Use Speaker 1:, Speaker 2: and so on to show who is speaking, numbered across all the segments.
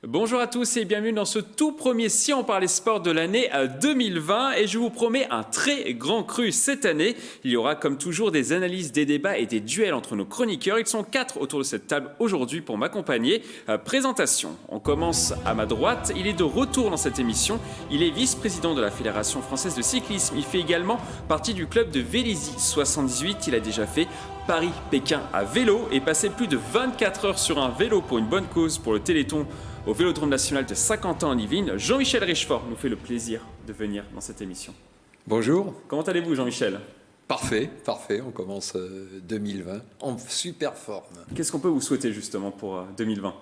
Speaker 1: Bonjour à tous et bienvenue dans ce tout premier Si on parlait sport de l'année 2020 et je vous promets un très grand cru cette année. Il y aura comme toujours des analyses, des débats et des duels entre nos chroniqueurs. Ils sont 4 autour de cette table aujourd'hui pour m'accompagner. Présentation, on commence à ma droite. Il est de retour dans cette émission. Il est vice-président de la Fédération française de cyclisme. Il fait également partie du club de Vélizy 78. Il a déjà fait Paris-Pékin à vélo et passé plus de 24 heures sur un vélo pour une bonne cause pour le Téléthon au Vélodrome National de Saint-Quentin en Yvelines. Jean-Michel Richefort nous fait le plaisir de venir dans cette émission.
Speaker 2: Bonjour.
Speaker 1: Comment allez-vous, Jean-Michel ?
Speaker 2: Parfait. On commence 2020 en super forme.
Speaker 1: Qu'est-ce qu'on peut vous souhaiter justement pour 2020 ?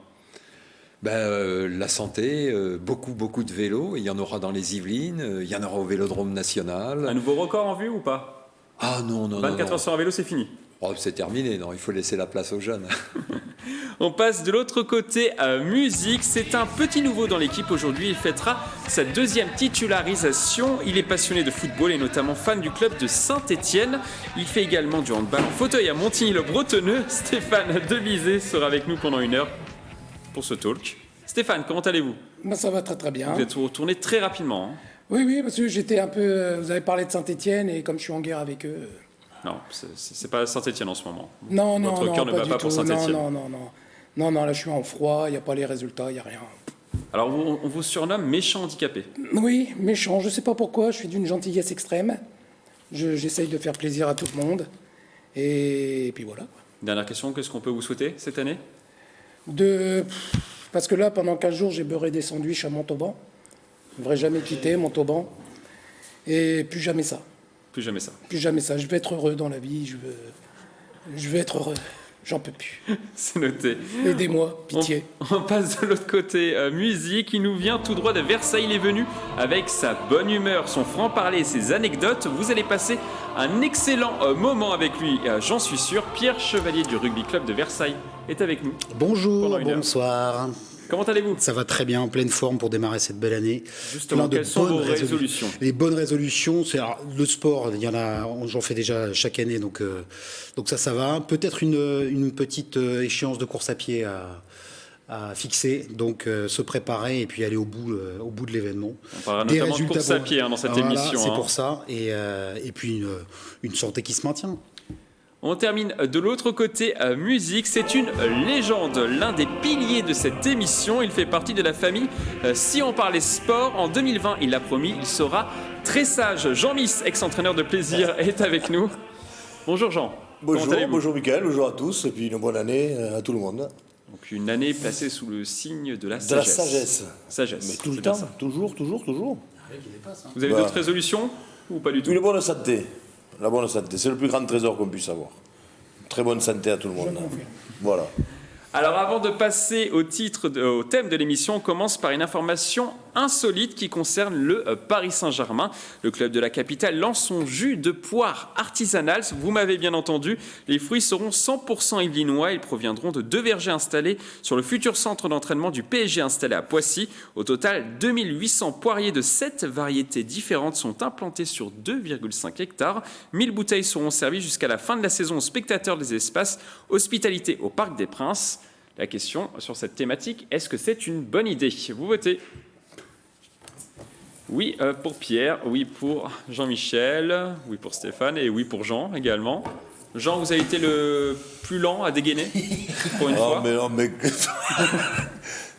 Speaker 2: La santé, beaucoup de vélos. Il y en aura dans les Yvelines, il y en aura au Vélodrome National.
Speaker 1: Un nouveau record en vue ou pas ?
Speaker 2: Ah non.
Speaker 1: 24 heures sur un vélo, c'est fini.
Speaker 2: Oh, c'est terminé, non, il faut laisser la place aux jeunes.
Speaker 1: On passe de l'autre côté à musique. C'est un petit nouveau dans l'équipe aujourd'hui. Il fêtera sa deuxième titularisation. Il est passionné de football et notamment fan du club de Saint-Étienne. Il fait également du handball en fauteuil à Montigny-le-Bretonneux. Stéphane Devizet sera avec nous pendant 1 heure pour ce talk. Stéphane, comment allez-vous ?
Speaker 3: Ça va très bien.
Speaker 1: Vous êtes retourné très rapidement.
Speaker 3: Oui, parce que j'étais un peu... Vous avez parlé de Saint-Étienne et comme je suis en guerre avec eux...
Speaker 1: Non, c'est pas Saint-Étienne en ce moment.
Speaker 3: Non,
Speaker 1: Votre cœur ne bat pas pour Saint-Étienne.
Speaker 3: Non, là je suis en froid, il n'y a pas les résultats, il n'y a rien.
Speaker 1: Alors on vous surnomme méchant handicapé.
Speaker 3: Oui, méchant, je ne sais pas pourquoi, je suis d'une gentillesse extrême. J'essaye de faire plaisir à tout le monde. Et puis voilà.
Speaker 1: Dernière question, qu'est-ce qu'on peut vous souhaiter cette année ?
Speaker 3: Parce que là, pendant 15 jours, j'ai beurré des sandwichs à Montauban. Je ne devrais jamais quitter Montauban. Et plus jamais ça.
Speaker 1: Plus jamais ça.
Speaker 3: Plus jamais ça. Je veux être heureux dans la vie. Je veux être heureux. J'en peux plus.
Speaker 1: C'est noté.
Speaker 3: Aidez-moi, pitié.
Speaker 1: On passe de l'autre côté. Musique, il nous vient tout droit de Versailles. Il est venu avec sa bonne humeur, son franc-parler et ses anecdotes. Vous allez passer un excellent moment avec lui, j'en suis sûr. Pierre Chevalier du Rugby Club de Versailles est avec nous.
Speaker 4: Bonjour, bonsoir.
Speaker 1: Comment allez-vous ?
Speaker 4: Ça va très bien, en pleine forme pour démarrer cette belle année.
Speaker 1: Justement, quelles sont vos résolutions ?
Speaker 4: Les bonnes résolutions, c'est le sport, il y en a, j'en fais déjà chaque année, donc ça va. Peut-être une petite échéance de course à pied à fixer, donc se préparer et puis aller au bout de l'événement.
Speaker 1: On parlera notamment de course à pied dans cette émission.
Speaker 4: C'est pour ça, et puis une santé qui se maintient.
Speaker 1: On termine de l'autre côté musique. C'est une légende, l'un des piliers de cette émission. Il fait partie de la famille Si on parlait sport. En 2020, il l'a promis, il sera très sage. Jean Miss, ex-entraîneur de plaisir, est avec nous. Bonjour Jean.
Speaker 5: Bonjour Mickaël, bonjour à tous et puis une bonne année à tout le monde.
Speaker 1: Donc une année placée sous le signe de la sagesse.
Speaker 5: De la sagesse.
Speaker 1: Sagesse.
Speaker 5: Mais tout le temps, toujours.
Speaker 1: Vous avez d'autres résolutions ou pas du tout ?
Speaker 5: Une bonne santé. La bonne santé, c'est le plus grand trésor qu'on puisse avoir. Très bonne santé à tout le monde. Voilà.
Speaker 1: Alors avant de passer au thème de l'émission, on commence par une information insolite qui concerne le Paris Saint-Germain. Le club de la capitale lance son jus de poire artisanal. Vous m'avez bien entendu, les fruits seront 100% yvelinois. Ils proviendront de 2 vergers installés sur le futur centre d'entraînement du PSG installé à Poissy. Au total, 2800 poiriers de 7 variétés différentes sont implantés sur 2,5 hectares. 1000 bouteilles seront servies jusqu'à la fin de la saison aux spectateurs des espaces Hospitalité au Parc des Princes. La question sur cette thématique, est-ce que c'est une bonne idée ? Vous votez. Oui pour Pierre, oui pour Jean-Michel, oui pour Stéphane et oui pour Jean également. Jean, vous avez été le plus lent à dégainer pour une fois.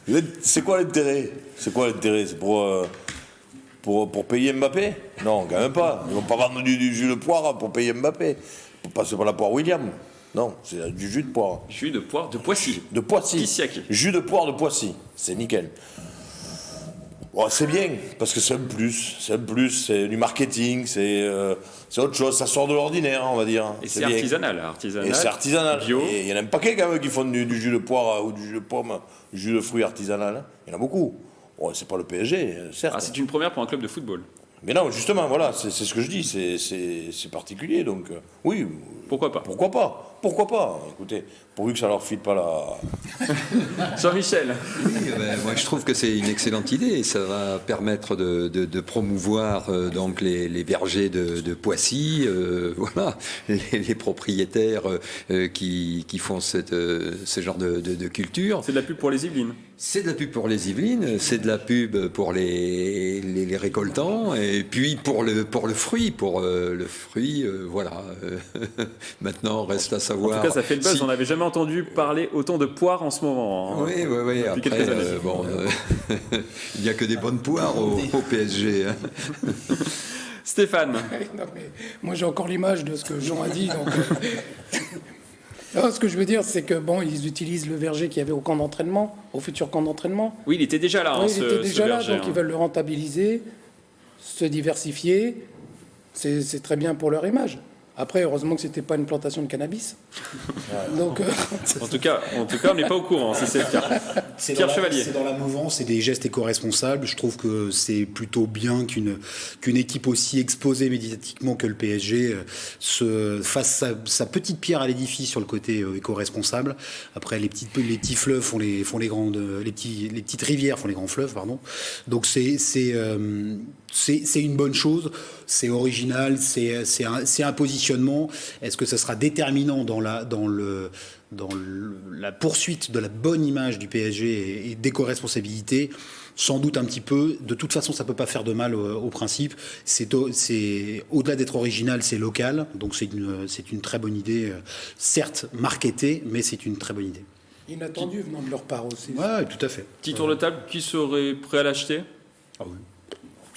Speaker 5: Mais c'est quoi l'intérêt ? C'est pour payer Mbappé ? Non, quand même pas. Ils vont pas vendre du jus de poire pour payer Mbappé. C'est pas la poire William. Non, c'est du jus de poire.
Speaker 1: Jus de poire de Poissy.
Speaker 5: De Poissy.
Speaker 1: Kissiaki.
Speaker 5: Jus de poire de Poissy. C'est nickel. Bon, c'est bien, parce que c'est un plus, c'est du marketing, c'est autre chose, ça sort de l'ordinaire, on va dire.
Speaker 1: Et c'est artisanal.
Speaker 5: Et c'est artisanal.
Speaker 1: Bio.
Speaker 5: Et il y en a un paquet quand même qui font du jus de poire ou du jus de pomme, du jus de fruits artisanal. Il y en a beaucoup. Bon, c'est pas le PSG, certes.
Speaker 1: Ah, c'est une première pour un club de football.
Speaker 5: Mais non, justement, voilà, c'est ce que je dis, c'est particulier, donc oui.
Speaker 1: Pourquoi pas ?
Speaker 5: Pourquoi pas ? pourquoi pas? Écoutez, pourvu que ça leur file pas la...
Speaker 1: Jean-Michel.
Speaker 2: Oui, moi je trouve que c'est une excellente idée et ça va permettre de promouvoir donc les vergers de Poissy, voilà, les propriétaires qui font ce genre de culture.
Speaker 1: C'est de la pub pour les Yvelines.
Speaker 2: C'est de la pub pour les Yvelines, c'est de la pub pour les récoltants et puis pour le fruit, voilà. Maintenant, reste à savoir.
Speaker 1: En tout cas, ça fait le buzz.
Speaker 2: si-
Speaker 1: On n'avait jamais entendu parler autant de poires en ce moment.
Speaker 2: Oui.
Speaker 1: Depuis
Speaker 2: Après,
Speaker 1: quelques années.
Speaker 2: il n'y a que des bonnes poires au PSG. Hein.
Speaker 1: Stéphane.
Speaker 3: Non, mais moi, j'ai encore l'image de ce que Jean a dit. Donc, non, ce que je veux dire, c'est que bon, ils utilisent le verger qu'il y avait au camp d'entraînement, au futur camp d'entraînement.
Speaker 1: Oui, il était déjà là.
Speaker 3: Oui,
Speaker 1: hein,
Speaker 3: il était déjà là,
Speaker 1: verger,
Speaker 3: donc
Speaker 1: hein.
Speaker 3: ils veulent le rentabiliser, se diversifier. C'est très bien pour leur image. Après, heureusement que c'était pas une plantation de cannabis. Donc,
Speaker 1: En tout cas, on n'est pas au courant, si c'est le cas. Pierre Chevalier.
Speaker 4: C'est dans la mouvance, c'est des gestes éco-responsables. Je trouve que c'est plutôt bien qu'une équipe aussi exposée médiatiquement que le PSG se fasse sa petite pierre à l'édifice sur le côté éco-responsable. Après, les petits fleuves font les petites rivières font les grands fleuves, pardon. Donc c'est une bonne chose, c'est original, c'est un positionnement. Est-ce que ça sera déterminant dans la poursuite de la bonne image du PSG et d'éco-responsabilité? Sans doute un petit peu. De toute façon, ça peut pas faire de mal au principe. C'est au-delà d'être original, c'est local. Donc c'est une très bonne idée, certes marketée, mais c'est une très bonne idée.
Speaker 3: inattendu venant de leur part aussi.
Speaker 4: Ouais, tout à fait.
Speaker 1: Petit tour de table, qui serait prêt à l'acheter?
Speaker 4: Ah oui.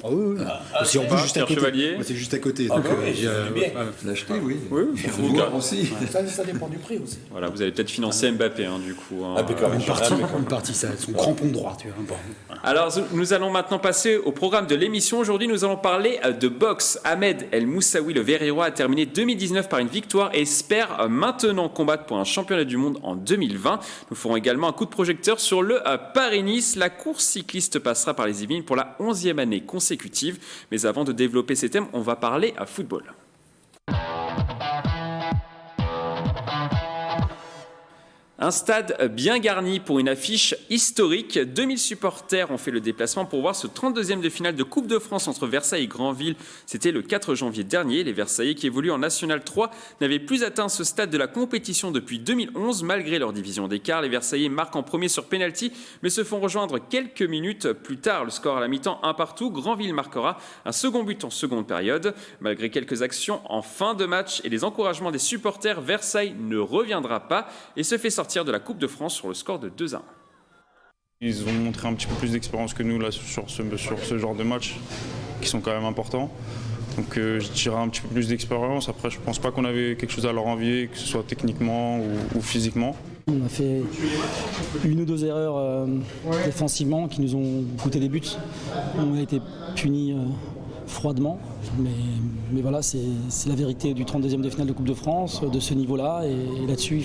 Speaker 4: Ah oui. Si on peut juste à
Speaker 1: Pierre
Speaker 4: côté.
Speaker 1: Chevalier.
Speaker 4: Moi, c'est juste à côté.
Speaker 5: Ah
Speaker 4: donc,
Speaker 5: bah oui, je dis bien.
Speaker 2: L'acheter, oui.
Speaker 1: Oui,
Speaker 2: Et
Speaker 1: en
Speaker 2: le
Speaker 1: tout
Speaker 2: boire
Speaker 1: cas.
Speaker 2: aussi.
Speaker 3: Ça dépend du prix aussi.
Speaker 1: Voilà, vous allez peut-être financer Mbappé, hein, du coup. hein.
Speaker 5: Impeccable.
Speaker 4: Une partie, ça, son crampon droit, tu vois. Bon.
Speaker 1: Alors, nous allons maintenant passer au programme de l'émission. Aujourd'hui, nous allons parler de boxe. Ahmed El Moussaoui, le Verriérois, a terminé 2019 par une victoire et espère maintenant combattre pour un championnat du monde en 2020. Nous ferons également un coup de projecteur sur le Paris-Nice. La course cycliste passera par les Yvelines pour la 11e année consécutive. Mais avant de développer ces thèmes, on va parler à football. Un stade bien garni pour une affiche historique. 2000 supporters ont fait le déplacement pour voir ce 32e de finale de Coupe de France entre Versailles et Granville. C'était le 4 janvier dernier. Les Versaillais, qui évoluent en National 3, n'avaient plus atteint ce stade de la compétition depuis 2011. Malgré leur division d'écart, les Versaillais marquent en premier sur pénalty, mais se font rejoindre quelques minutes plus tard. Le score à la mi-temps, 1-1. Granville marquera un second but en seconde période. Malgré quelques actions en fin de match et les encouragements des supporters, Versailles ne reviendra pas et se fait sortir de la Coupe de France sur le score de 2-1.
Speaker 6: Ils ont montré un petit peu plus d'expérience que nous là, sur ce genre de match, qui sont quand même importants. Donc je dirais un petit peu plus d'expérience. Après, je ne pense pas qu'on avait quelque chose à leur envier, que ce soit techniquement ou physiquement.
Speaker 7: On a fait une ou deux erreurs défensivement qui nous ont coûté des buts. On a été punis froidement, mais voilà, c'est la vérité du 32e de finale de Coupe de France, de ce niveau-là, et là-dessus,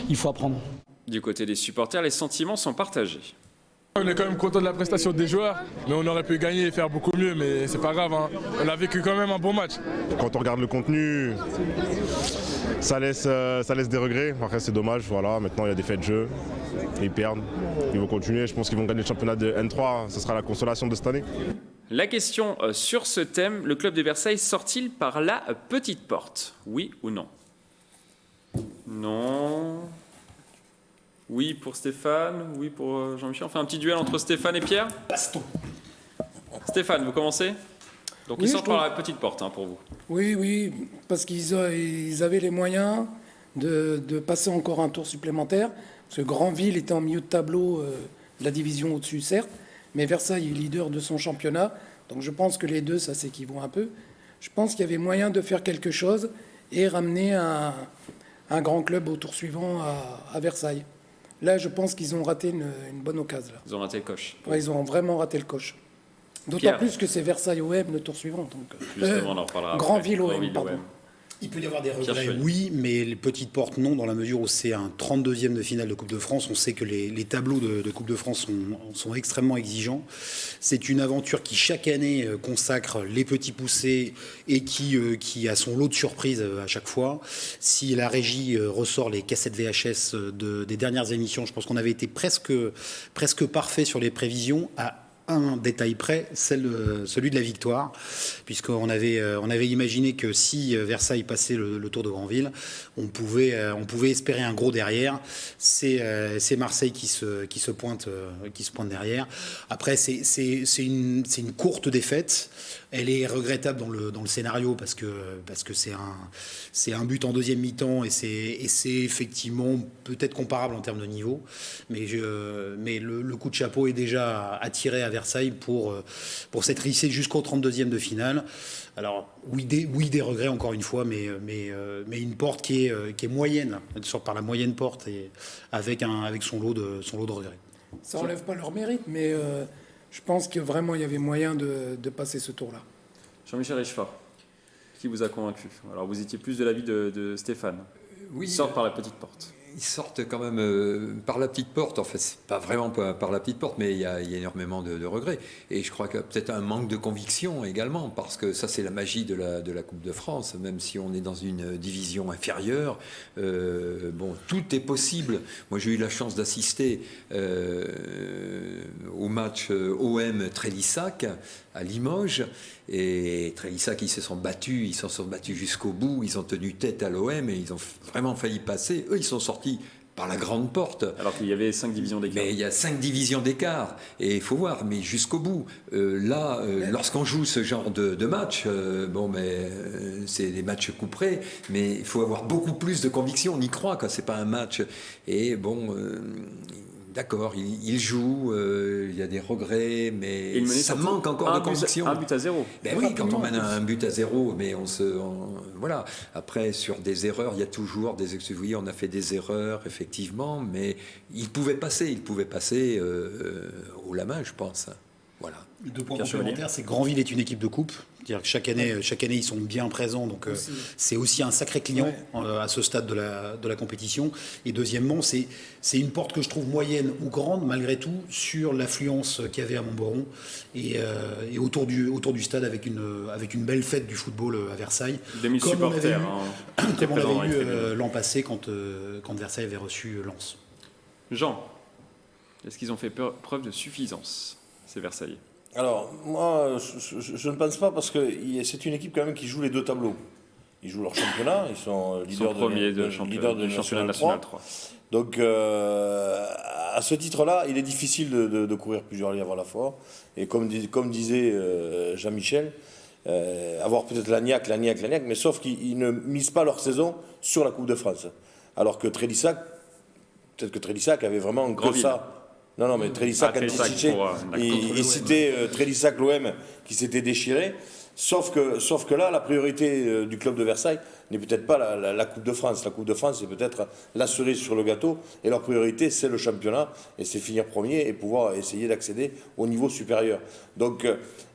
Speaker 7: il faut apprendre.
Speaker 1: Du côté des supporters, les sentiments sont partagés.
Speaker 8: On est quand même content de la prestation des joueurs, mais on aurait pu gagner et faire beaucoup mieux, mais c'est pas grave, hein. On a vécu quand même un bon match.
Speaker 9: Quand on regarde le contenu, ça laisse des regrets. Après c'est dommage, voilà. Maintenant il y a des faits de jeu, ils perdent, ils vont continuer. Je pense qu'ils vont gagner le championnat de N3, ce sera la consolation de cette année.
Speaker 1: La question sur ce thème, le club de Versailles sort-il par la petite porte? Oui ou non? Non. Oui pour Stéphane, oui pour Jean-Michel. On fait un petit duel entre Stéphane et Pierre.
Speaker 3: Baston.
Speaker 1: Stéphane, vous commencez? Donc
Speaker 3: Oui,
Speaker 1: ils sortent
Speaker 3: je trouve.
Speaker 1: par la petite porte, hein, pour vous.
Speaker 3: Oui, parce qu'ils avaient les moyens de passer encore un tour supplémentaire. Parce que Granville était en milieu de tableau de la division au-dessus, certes, mais Versailles est leader de son championnat. Donc je pense que les deux, ça s'équivaut un peu. Je pense qu'il y avait moyen de faire quelque chose et ramener un grand club au tour suivant à Versailles. Là, je pense qu'ils ont raté une bonne occasion. Là.
Speaker 1: Ils ont raté le coche.
Speaker 3: Ouais, ils ont vraiment raté le coche. D'autant
Speaker 1: Pierre.
Speaker 3: plus que c'est Versailles OM le tour suivant. Donc,
Speaker 1: Justement, on en reparlera.
Speaker 3: Granville
Speaker 1: après.
Speaker 3: OM, pardon.
Speaker 4: Il peut y avoir des
Speaker 1: Pierre
Speaker 4: regrets,
Speaker 1: Chevalier.
Speaker 4: oui, mais les petites portes, non, dans la mesure où c'est un 32e de finale de Coupe de France. On sait que les tableaux de Coupe de France sont extrêmement exigeants. C'est une aventure qui, chaque année, consacre les petits poussés et qui a son lot de surprises à chaque fois. Si la régie ressort les cassettes VHS des dernières émissions, je pense qu'on avait été presque parfait sur les prévisions, à un détail près, celui de la victoire, puisqu'on avait imaginé que si Versailles passait le Tour de Granville, on pouvait espérer un gros derrière. C'est Marseille qui se pointe derrière. Après, c'est une courte défaite. Elle est regrettable dans le scénario parce que c'est un but en deuxième mi-temps et c'est effectivement peut-être comparable en termes de niveau, mais le coup de chapeau est déjà attiré à Versailles pour s'être hissé jusqu'au 32e de finale. Alors oui des regrets encore une fois, mais une porte qui est moyenne, elle sort par la moyenne porte et avec son lot de regrets.
Speaker 3: Ça enlève pas leur mérite, mais je pense que vraiment il y avait moyen de passer ce tour-là.
Speaker 1: Jean-Michel Richefort, qui vous a convaincu? Alors vous étiez plus de l'avis de Stéphane.
Speaker 2: Oui,
Speaker 1: Ils sortent par la petite porte.
Speaker 2: Ils sortent quand même par la petite porte. En fait, c'est pas vraiment par la petite porte, mais il y a énormément de regrets. Et je crois qu'il y a peut-être un manque de conviction également, parce que ça, c'est la magie de la Coupe de France. Même si on est dans une division inférieure, bon, tout est possible. Moi, j'ai eu la chance d'assister au match OM Trélissac à Limoges. Et Trélissac, ils se sont battus jusqu'au bout. Ils ont tenu tête à l'OM et ils ont vraiment failli passer. Eux, ils sont sortis par la grande porte.
Speaker 1: Alors qu'il y avait 5 divisions d'écart.
Speaker 2: Mais il y a 5 divisions d'écart. Et il faut voir, mais jusqu'au bout. Lorsqu'on joue ce genre de match, c'est des matchs couperés, mais il faut avoir beaucoup plus de conviction. On y croit quand c'est pas un match. Et bon... D'accord, il joue, il y a des regrets, mais ça manque encore de conviction.
Speaker 1: Un but à 0.
Speaker 2: Ben oui, quand on mène un but à 0, mais voilà. Après, sur des erreurs, il y a toujours des excuses. Oui, on a fait des erreurs, effectivement, mais il pouvait passer haut la main, je pense. Voilà.
Speaker 4: Deux points complémentaires, c'est que Granville est une équipe de coupe. C'est-à-dire que chaque année, ils sont bien présents. Donc, c'est aussi un sacré client à ce stade de la compétition. Et deuxièmement, c'est une porte que je trouve moyenne ou grande, malgré tout, sur l'affluence qu'il y avait à Montboron et autour du stade avec une belle fête du football à Versailles.
Speaker 1: 2000 supporters.
Speaker 4: Comme on avait eu l'an passé quand Versailles avait reçu Lens.
Speaker 1: Jean, est-ce qu'ils ont fait preuve de suffisance, ces Versaillais?
Speaker 5: Alors, moi, je ne pense pas, parce que c'est une équipe quand même qui joue les deux tableaux. Ils jouent leur championnat, ils sont leaders de
Speaker 1: championnat national 3.
Speaker 5: Donc, à ce titre-là, il est difficile de courir plusieurs livres à la fois. Et comme disait Jean-Michel, avoir peut-être l'agnac, mais sauf qu'ils ne misent pas leur saison sur la Coupe de France. Alors que Trélissac avait vraiment que ça. Non, mais Trélissac, il citait Trélissac, l'OM, qui s'était déchiré. Sauf que là, la priorité du club de Versailles n'est peut-être pas la Coupe de France. La Coupe de France, c'est peut-être la cerise sur le gâteau. Et leur priorité, c'est le championnat. Et c'est finir premier et pouvoir essayer d'accéder au niveau supérieur. Donc,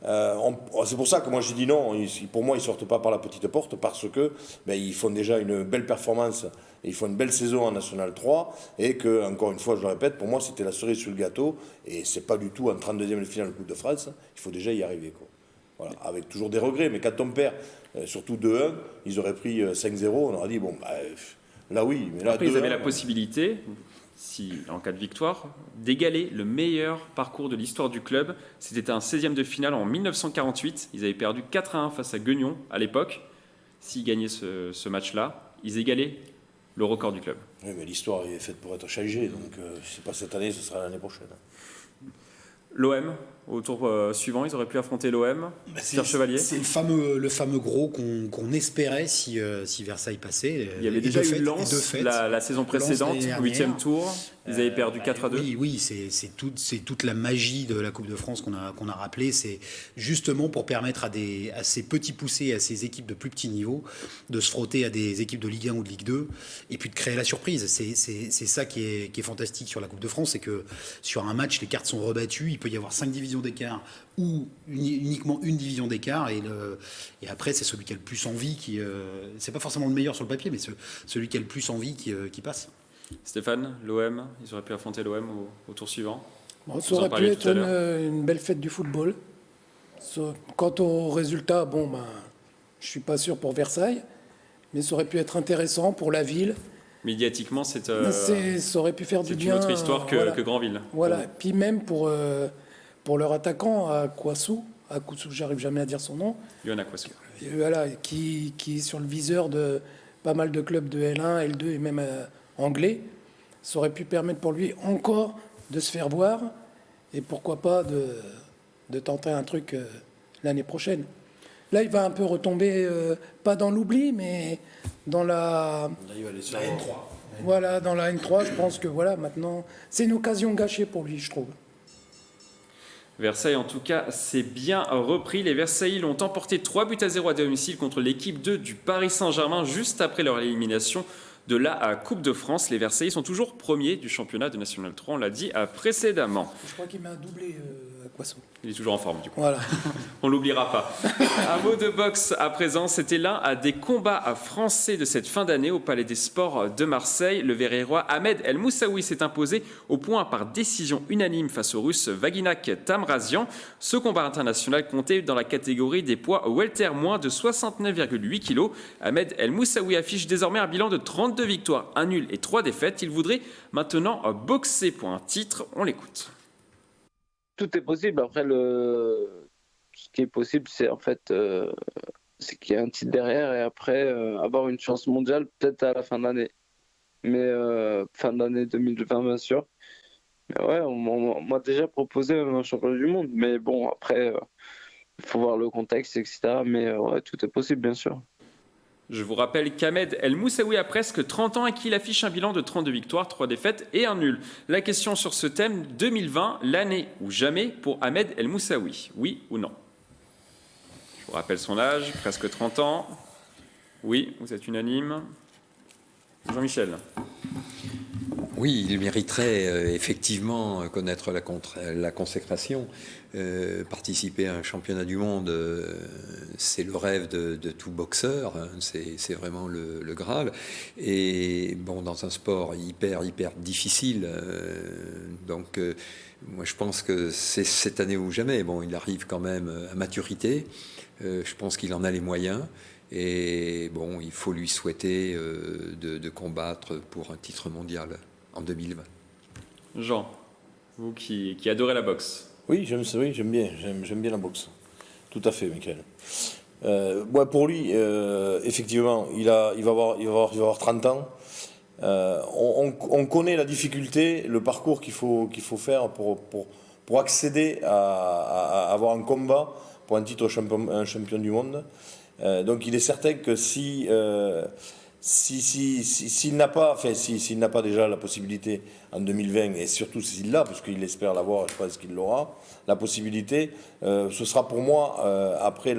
Speaker 5: c'est pour ça que moi, j'ai dit non. Pour moi, ils ne sortent pas par la petite porte parce que ils font déjà une belle performance. Ils font une belle saison en National 3 et que, encore une fois, je le répète, pour moi, c'était la cerise sur le gâteau. Et c'est pas du tout en 32e de finale de Coupe de France. Il faut déjà y arriver, quoi. Voilà, avec toujours des regrets, mais quand on perd, surtout 2-1, ils auraient pris 5-0, on aurait dit, là oui, mais là...
Speaker 1: Après, ils avaient la possibilité, en cas de victoire, d'égaler le meilleur parcours de l'histoire du club. C'était un 16e de finale en 1948, ils avaient perdu 4-1 face à Guignon à l'époque. S'ils gagnaient ce match-là, ils égalaient le record du club.
Speaker 5: Oui, mais l'histoire est faite pour être changée, donc si ce n'est pas cette année, ce sera l'année prochaine.
Speaker 1: L'OM, au tour suivant, ils auraient pu affronter l'OM. Pierre Chevalier.
Speaker 4: C'est le fameux gros qu'on espérait si Versailles passait.
Speaker 1: Il y avait déjà eu Lens la saison précédente, au 8e tour. Ils avaient perdu 4-2.
Speaker 4: Oui, c'est toute la magie de la Coupe de France qu'on a rappelé. C'est justement pour permettre à ces petits poussés, à ces équipes de plus petit niveau, de se frotter à des équipes de Ligue 1 ou de Ligue 2, et puis de créer la surprise. C'est ça qui est fantastique sur la Coupe de France, c'est que sur un match, les cartes sont rebattues, il peut y avoir 5 divisions d'écart ou uniquement une division d'écart, et après c'est celui qui a le plus envie qui c'est pas forcément le meilleur sur le papier, mais celui qui a le plus envie qui passe.
Speaker 1: Stéphane, l'OM, ils auraient pu affronter l'OM au tour suivant.
Speaker 3: Bon, ça aurait pu être une belle fête du football. Quant au résultat, je ne suis pas sûr pour Versailles, mais ça aurait pu être intéressant pour la ville.
Speaker 1: Médiatiquement, ça
Speaker 3: aurait pu faire du bien.
Speaker 1: C'est une autre histoire que Granville.
Speaker 3: Voilà, et puis même pour leur attaquant, à Kouassou, j'arrive jamais à dire son nom.
Speaker 1: Yoann Kouassou.
Speaker 3: Voilà, qui est sur le viseur de pas mal de clubs de L1, L2 et même anglais. Ça aurait pu permettre pour lui encore de se faire voir et pourquoi pas de tenter un truc l'année prochaine. Là, il va un peu retomber, pas dans l'oubli, mais dans la
Speaker 4: N3.
Speaker 3: Voilà, dans la N3, je pense que maintenant, c'est une occasion gâchée pour lui, je trouve.
Speaker 1: Versailles, en tout cas, s'est bien repris. Les Versailles l'ont emporté 3-0 à domicile contre l'équipe 2 du Paris Saint-Germain juste après leur élimination de la Coupe de France. Les Versailles sont toujours premiers du championnat de National 3, on l'a dit précédemment.
Speaker 3: Je crois qu'il met un doublé à Kouassou.
Speaker 1: Il est toujours en forme du coup.
Speaker 3: Voilà.
Speaker 1: On l'oubliera pas. Un mot de boxe à présent. C'était l'un des combats français de cette fin d'année au Palais des Sports de Marseille. Le Verrérois Ahmed El Moussaoui s'est imposé au point par décision unanime face au Russe Vaginak Tamrazian. Ce combat international comptait dans la catégorie des poids welter moins de 69,8 kg. Ahmed El Moussaoui affiche désormais un bilan de 32 victoires, 1 nul et 3 défaites. Il voudrait maintenant boxer pour un titre. On l'écoute.
Speaker 10: Tout est possible. Après, ce qui est possible, c'est c'est qu'il y a un titre derrière et après avoir une chance mondiale peut-être à la fin d'année. Mais fin d'année 2020, bien sûr. Mais ouais, on m'a déjà proposé un championnat du monde. Mais bon, après, il faut voir le contexte, etc. Mais ouais, tout est possible, bien sûr.
Speaker 1: Je vous rappelle qu'Ahmed El Moussaoui a presque 30 ans et qu'il affiche un bilan de 32 victoires, 3 défaites et 1 nul. La question sur ce thème, 2020, l'année ou jamais pour Ahmed El Moussaoui, oui ou non? Je vous rappelle son âge, presque 30 ans. Oui, vous êtes unanime. Jean-Michel.
Speaker 2: Oui, il mériterait effectivement connaître la consécration. Participer à un championnat du monde, c'est le rêve de tout boxeur, hein, c'est vraiment le Graal. Et bon, dans un sport hyper difficile, donc moi je pense que c'est cette année ou jamais. Bon, il arrive quand même à maturité, je pense qu'il en a les moyens. Et bon, il faut lui souhaiter de combattre pour un titre mondial en 2020.
Speaker 1: Jean, vous qui adorez la boxe.
Speaker 5: Oui, j'aime bien la boxe. Tout à fait, Michael. Pour lui, effectivement, il va avoir 30 ans. On connaît la difficulté, le parcours qu'il faut faire pour accéder à avoir un combat pour un titre champion du monde. Donc il est certain que s'il n'a pas déjà la possibilité en 2020, et surtout s'il l'a, parce qu'il espère l'avoir, et je pense qu'il l'aura, la possibilité, ce sera pour moi, après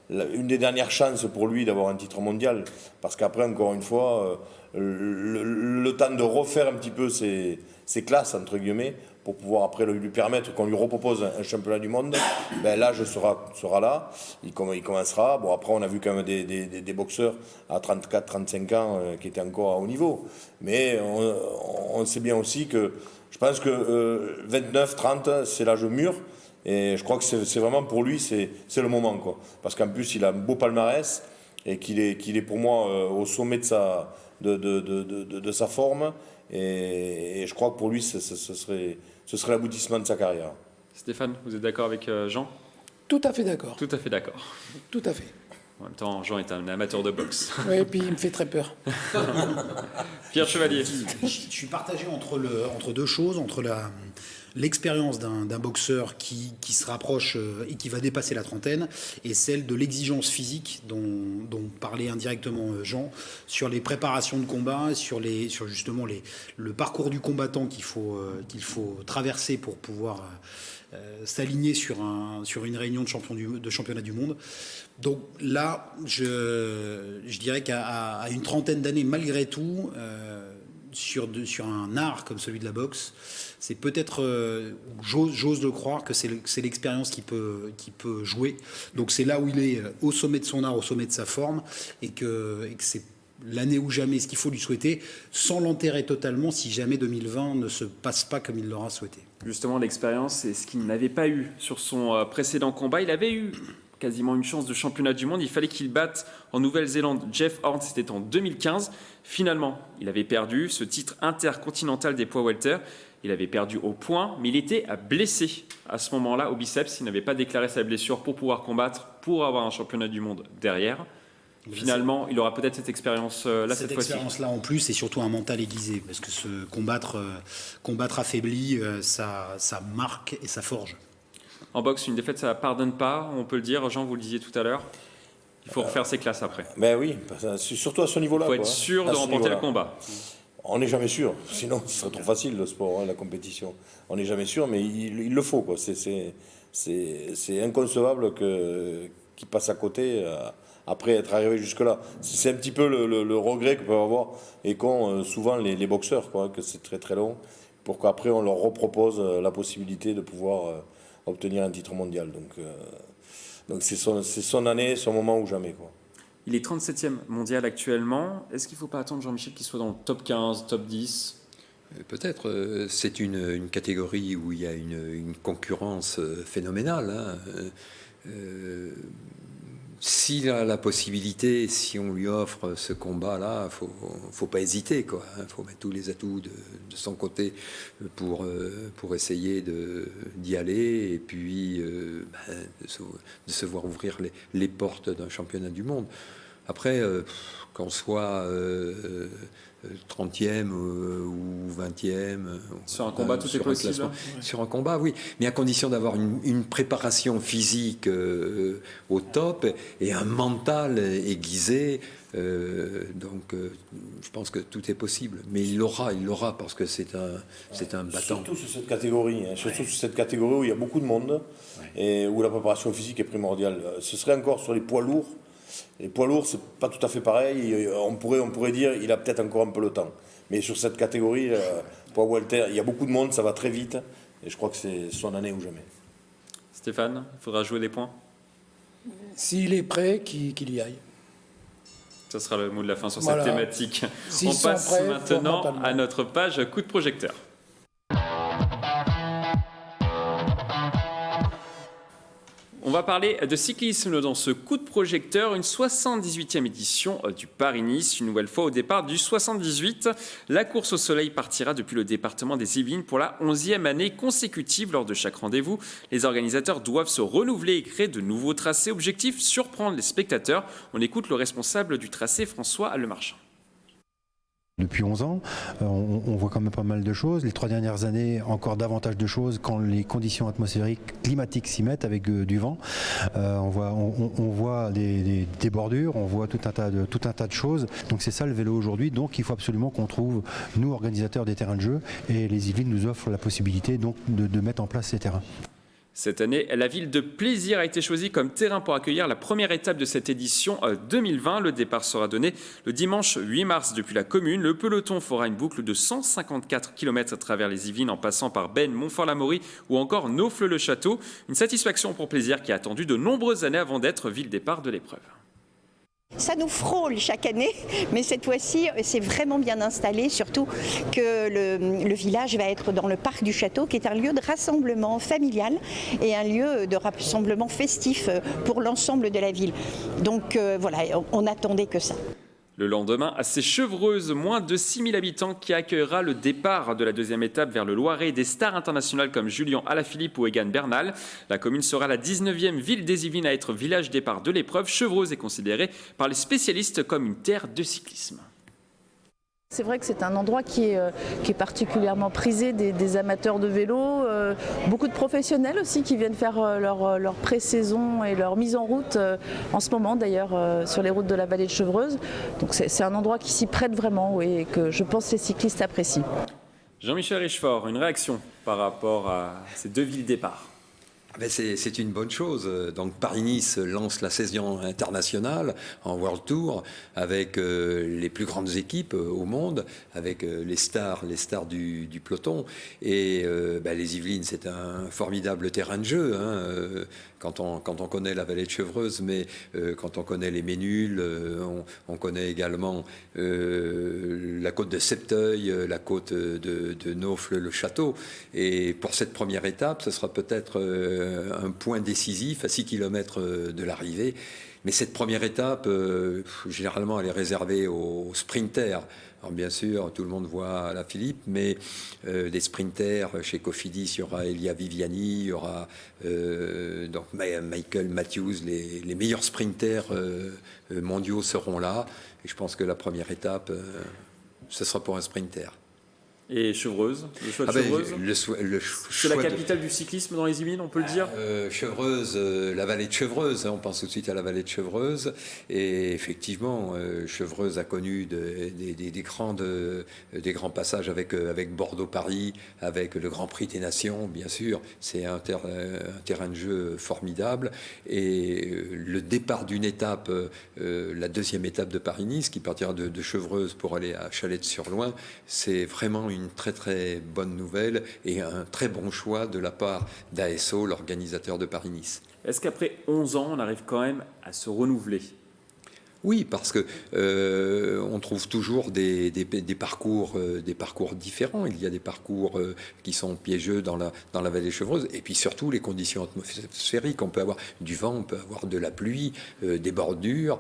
Speaker 5: une des dernières chances pour lui d'avoir un titre mondial. Parce qu'après, encore une fois, le temps de refaire un petit peu ses classes, entre guillemets, pour pouvoir après lui permettre qu'on lui repropose un championnat du monde, l'âge sera là, il commencera. Bon, après, on a vu quand même des boxeurs à 34, 35 ans qui étaient encore à haut niveau. Mais on sait bien aussi que, je pense que 29, 30, c'est l'âge mûr. Et je crois que c'est vraiment pour lui, c'est le moment, quoi. Parce qu'en plus, il a un beau palmarès et qu'il est pour moi au sommet de sa forme. Et je crois que pour lui, ce serait l'aboutissement de sa carrière.
Speaker 1: Stéphane, vous êtes d'accord avec Jean?
Speaker 3: Tout à fait d'accord.
Speaker 1: Tout à fait d'accord.
Speaker 3: Tout à fait.
Speaker 1: En même temps, Jean est un amateur de boxe.
Speaker 3: Oui, et puis il me fait très peur.
Speaker 1: Pierre Chevalier.
Speaker 4: Je suis partagé entre deux choses, entre l'expérience d'un boxeur qui se rapproche et qui va dépasser la trentaine et celle de l'exigence physique dont parlait indirectement Jean sur les préparations de combat, sur justement le parcours du combattant qu'il faut traverser pour pouvoir s'aligner sur une réunion de championnat du monde. Donc là, je dirais qu'à une trentaine d'années, malgré tout, sur un art comme celui de la boxe, c'est peut-être, j'ose le croire, que c'est l'expérience qui peut jouer. Donc c'est là où il est au sommet de son art, au sommet de sa forme, et que c'est l'année ou jamais, ce qu'il faut lui souhaiter, sans l'enterrer totalement si jamais 2020 ne se passe pas comme il l'aura souhaité.
Speaker 1: Justement, l'expérience, c'est ce qu'il n'avait pas eu sur son précédent combat. Il avait eu quasiment une chance de championnat du monde. Il fallait qu'il batte en Nouvelle-Zélande Jeff Horn, c'était en 2015. Finalement, il avait perdu ce titre intercontinental des poids welter. Il avait perdu au point, mais il était blessé à ce moment-là au biceps. Il n'avait pas déclaré sa blessure pour pouvoir combattre, pour avoir un championnat du monde derrière. Finalement, il aura peut-être cette expérience-là cette fois-ci.
Speaker 4: Cette expérience-là en plus, et surtout un mental aiguisé, parce que ce combattre affaibli, ça marque et ça forge.
Speaker 1: En boxe, une défaite, ça ne pardonne pas, on peut le dire. Jean, vous le disiez tout à l'heure. Il faut refaire ses classes après.
Speaker 5: Ben oui, surtout à ce niveau-là.
Speaker 1: Il faut être sûr de remporter le combat.
Speaker 5: On n'est jamais sûr, sinon ce serait trop facile le sport, la compétition. On n'est jamais sûr, mais il le faut, quoi. C'est inconcevable qu'il passe à côté après être arrivé jusque-là. C'est un petit peu le regret que peuvent avoir et qu'ont souvent les boxeurs, quoi, que c'est très très long, pour qu'après on leur repropose la possibilité de pouvoir obtenir un titre mondial. Donc c'est son année, son moment ou jamais, quoi.
Speaker 1: Il est 37e mondial actuellement. Est-ce qu'il ne faut pas attendre Jean-Michel qu'il soit dans le top 15, top 10 ?
Speaker 2: Peut-être. C'est une catégorie où il y a une concurrence phénoménale. Hein. S'il a la possibilité, si on lui offre ce combat-là, faut pas hésiter, quoi. Faut mettre tous les atouts de son côté pour essayer d'y aller et puis de se voir ouvrir les portes d'un championnat du monde. Après, qu'on soit 30e ou 20e.
Speaker 1: Sur un combat, tout est possible.
Speaker 2: Sur un combat, oui. Mais à condition d'avoir une préparation physique au top et un mental aiguisé. Donc, je pense que tout est possible. Mais il l'aura parce que c'est un battant.
Speaker 5: Surtout sur cette catégorie. Surtout sur cette catégorie où il y a beaucoup de monde et où la préparation physique est primordiale. Ce serait encore sur les poids lourds. Les poids lourds, c'est pas tout à fait pareil. On pourrait dire il a peut-être encore un peu le temps. Mais sur cette catégorie, poids welter, il y a beaucoup de monde, ça va très vite. Et je crois que c'est son année ou jamais.
Speaker 1: Stéphane, il faudra jouer des points.
Speaker 3: S'il est prêt, qu'il y aille.
Speaker 1: Ce sera le mot de la fin sur cette thématique.
Speaker 3: S'ils
Speaker 1: On passe
Speaker 3: sont prêts,
Speaker 1: maintenant à notre page coup de projecteur. On va parler de cyclisme dans ce coup de projecteur, une 78e édition du Paris-Nice, une nouvelle fois au départ du 78. La course au soleil partira depuis le département des Yvelines pour la 11e année consécutive. Lors de chaque rendez-vous, les organisateurs doivent se renouveler et créer de nouveaux tracés. Objectif, surprendre les spectateurs. On écoute le responsable du tracé, François Lemarchand.
Speaker 11: Depuis 11 ans, on voit quand même pas mal de choses. Les 3 dernières années, encore davantage de choses quand les conditions atmosphériques, climatiques s'y mettent avec du vent. On voit des bordures, on voit tout un tas de choses. Donc c'est ça le vélo aujourd'hui. Donc il faut absolument qu'on trouve, nous organisateurs des terrains de jeu, et les Yvelines nous offrent la possibilité donc de mettre en place ces terrains.
Speaker 1: Cette année, la ville de Plaisir a été choisie comme terrain pour accueillir la première étape de cette édition 2020. Le départ sera donné le dimanche 8 mars depuis la commune. Le peloton fera une boucle de 154 km à travers les Yvelines en passant par Bennes, Montfort-l'Amaury ou encore Naufle-le-Château. Une satisfaction pour Plaisir qui a attendu de nombreuses années avant d'être ville-départ de l'épreuve.
Speaker 12: Ça nous frôle chaque année, mais cette fois-ci, c'est vraiment bien installé, surtout que le village va être dans le parc du château, qui est un lieu de rassemblement familial et un lieu de rassemblement festif pour l'ensemble de la ville. Donc voilà, on n'attendait que ça.
Speaker 1: Le lendemain, assez Chevreuse, moins de 6000 habitants, qui accueillera le départ de la deuxième étape vers le Loiret des stars internationales comme Julien Alaphilippe ou Egan Bernal. La commune sera la 19e ville des Yvelines à être village départ de l'épreuve. Chevreuse est considérée par les spécialistes comme une terre de cyclisme.
Speaker 13: C'est vrai que c'est un endroit qui est particulièrement prisé des amateurs de vélo, beaucoup de professionnels aussi qui viennent faire leur pré-saison et leur mise en route en ce moment d'ailleurs sur les routes de la vallée de Chevreuse. Donc c'est un endroit qui s'y prête vraiment et que je pense les cyclistes apprécient.
Speaker 1: Jean-Michel Richefort, une réaction par rapport à ces 2 villes départ?
Speaker 2: C'est une bonne chose. Donc Paris-Nice lance la saison internationale en World Tour avec les plus grandes équipes au monde, avec les stars du peloton. Et les Yvelines, c'est un formidable terrain de jeu. Quand on connaît la vallée de Chevreuse, mais quand on connaît les Ménules, on connaît également la côte de Septeuil, la côte de Naufle-le-Château. Et pour cette première étape, ce sera peut-être un point décisif à 6 km de l'arrivée. Mais cette première étape, généralement, elle est réservée aux sprinters. Alors bien sûr, tout le monde voit Alaphilippe, mais les sprinters, chez Cofidis, il y aura Elia Viviani, il y aura donc Michael Matthews, les meilleurs sprinters mondiaux seront là. Et je pense que la première étape, ce sera pour un sprinter.
Speaker 1: Et Chevreuse, le choix de Chevreuse, c'est la capitale du cyclisme dans les Yvelines, on peut le dire.
Speaker 2: Chevreuse, la vallée de Chevreuse, on pense tout de suite à la vallée de Chevreuse. Et effectivement, Chevreuse a connu des grands passages avec Bordeaux-Paris, avec le Grand Prix des Nations, bien sûr. C'est un terrain de jeu formidable. Et le départ d'une étape, la deuxième étape de Paris-Nice, qui partira de Chevreuse pour aller à Chalette-sur-Loing, c'est vraiment une très très bonne nouvelle et un très bon choix de la part d'ASO, l'organisateur de Paris-Nice.
Speaker 1: Est-ce qu'après 11 ans, on arrive quand même à se renouveler ?
Speaker 2: Oui, parce que on trouve toujours des parcours différents. Il y a des parcours qui sont piégeux dans la vallée Chevreuse, et puis surtout les conditions atmosphériques. On peut avoir du vent, on peut avoir de la pluie, des bordures,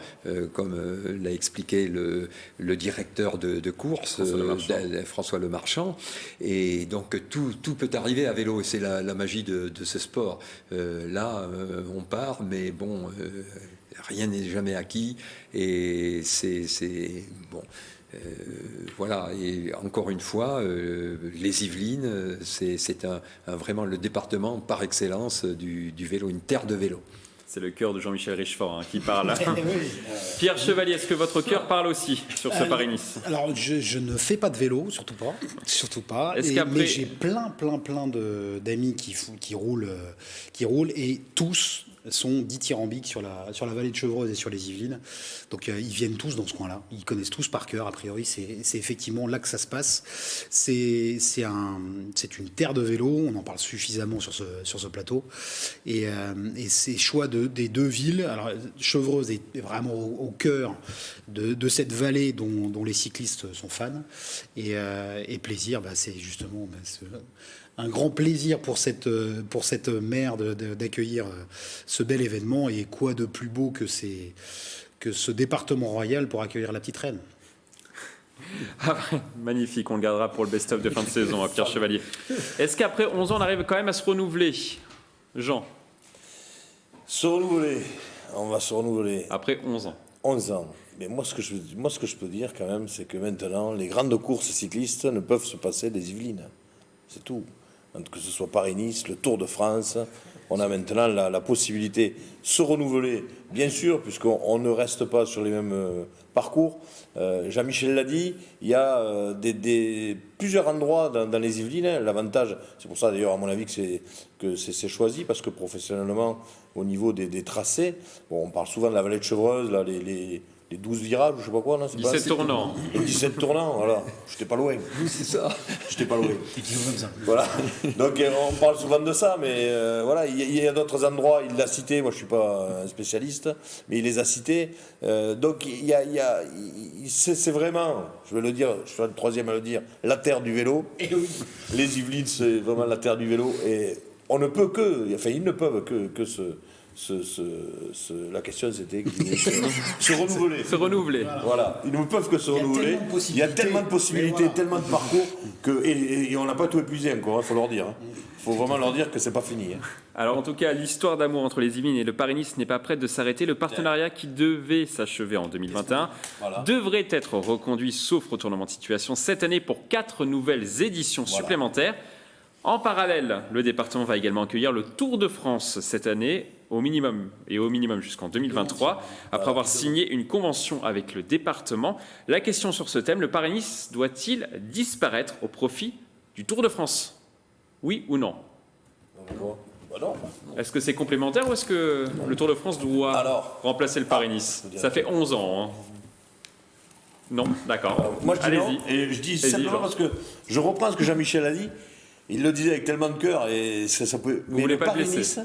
Speaker 2: comme l'a expliqué le directeur de course, François Lemarchand. Et donc tout peut arriver à vélo, et c'est la magie de ce sport. Là, on part, mais bon. Rien n'est jamais acquis et c'est bon. Voilà, et encore une fois, les Yvelines, c'est vraiment le département par excellence du vélo, une terre de vélo.
Speaker 1: C'est le cœur de Jean-Michel Richefort qui parle. Pierre Chevalier, est-ce que votre cœur parle aussi sur ce Paris-Nice ?
Speaker 4: Alors, je ne fais pas de vélo, surtout pas. Mais j'ai plein d'amis qui roulent, et tous sont dithyrambiques sur la vallée de Chevreuse et sur les Yvelines. Donc ils viennent tous dans ce coin-là. Ils connaissent tous par cœur. A priori, c'est effectivement là que ça se passe. C'est une terre de vélo. On en parle suffisamment sur ce plateau. Et ces choix des 2 villes. Alors Chevreuse est vraiment au cœur de cette vallée dont les cyclistes sont fans. Et Plaisir, c'est justement un grand plaisir pour cette mer d'accueillir ce bel événement. Et quoi de plus beau que ce département royal pour accueillir la petite reine.
Speaker 1: Magnifique, on le gardera pour le best-of de fin de saison, Pierre Chevalier. Est-ce qu'après 11 ans, on arrive quand même à se renouveler ? Jean ?
Speaker 5: Se renouveler, on va se renouveler.
Speaker 1: Après 11 ans.
Speaker 5: 11 ans. Mais moi, ce que je peux dire quand même, c'est que maintenant, les grandes courses cyclistes ne peuvent se passer des Yvelines. C'est tout. Que ce soit Paris-Nice, le Tour de France, on a maintenant la possibilité de se renouveler, bien sûr, puisqu'on ne reste pas sur les mêmes parcours. Jean-Michel l'a dit, il y a plusieurs endroits dans les Yvelines. L'avantage, c'est pour ça d'ailleurs, à mon avis, que c'est choisi, parce que professionnellement, au niveau des tracés, bon, on parle souvent de la vallée de Chevreuse, là, les 12 virages, je sais pas quoi, non,
Speaker 1: 17 tournants.
Speaker 5: Les 17 tournants, voilà. J'étais pas loin.
Speaker 2: C'est ça.
Speaker 5: J'étais pas loin. Voilà. Donc on parle souvent de ça, mais voilà, il y a d'autres endroits, il l'a cité, moi je suis pas un spécialiste, mais il les a cités. Donc c'est vraiment, je vais le dire, je suis le troisième à le dire, la terre du vélo. Et oui. Les Yvelines, c'est vraiment la terre du vélo. Et on ne peut ils ne peuvent que la question c'était qu'ils se renouveler.
Speaker 1: Se renouveler.
Speaker 5: Voilà, ils ne peuvent que se renouveler. Il y a tellement de possibilités, tellement de parcours, et on n'a pas tout épuisé encore, il faut leur dire. Il faut vraiment leur dire que c'est pas fini.
Speaker 1: Alors en tout cas, l'histoire d'amour entre les Yvelines et le Paris-Nice n'est pas prête de s'arrêter. Le partenariat qui devait s'achever en 2021 devrait être reconduit, sauf retournement de situation, cette année pour 4 nouvelles éditions supplémentaires. En parallèle, le département va également accueillir le Tour de France cette année, au minimum jusqu'en 2023, après avoir signé une convention avec le département. La question sur ce thème, le Paris-Nice doit-il disparaître au profit du Tour de France? Oui ou non?
Speaker 5: Non.
Speaker 1: Est-ce que c'est complémentaire ou est-ce que le Tour de France doit remplacer le Paris-Nice? Ça fait 11 ans. Hein. Non, d'accord.
Speaker 5: Moi je dis
Speaker 1: allez-y.
Speaker 5: non, et je dis simplement parce que je reprends ce que Jean-Michel a dit. Il le disait avec tellement de cœur et ça peut.
Speaker 1: Vous voulez pas le blesser?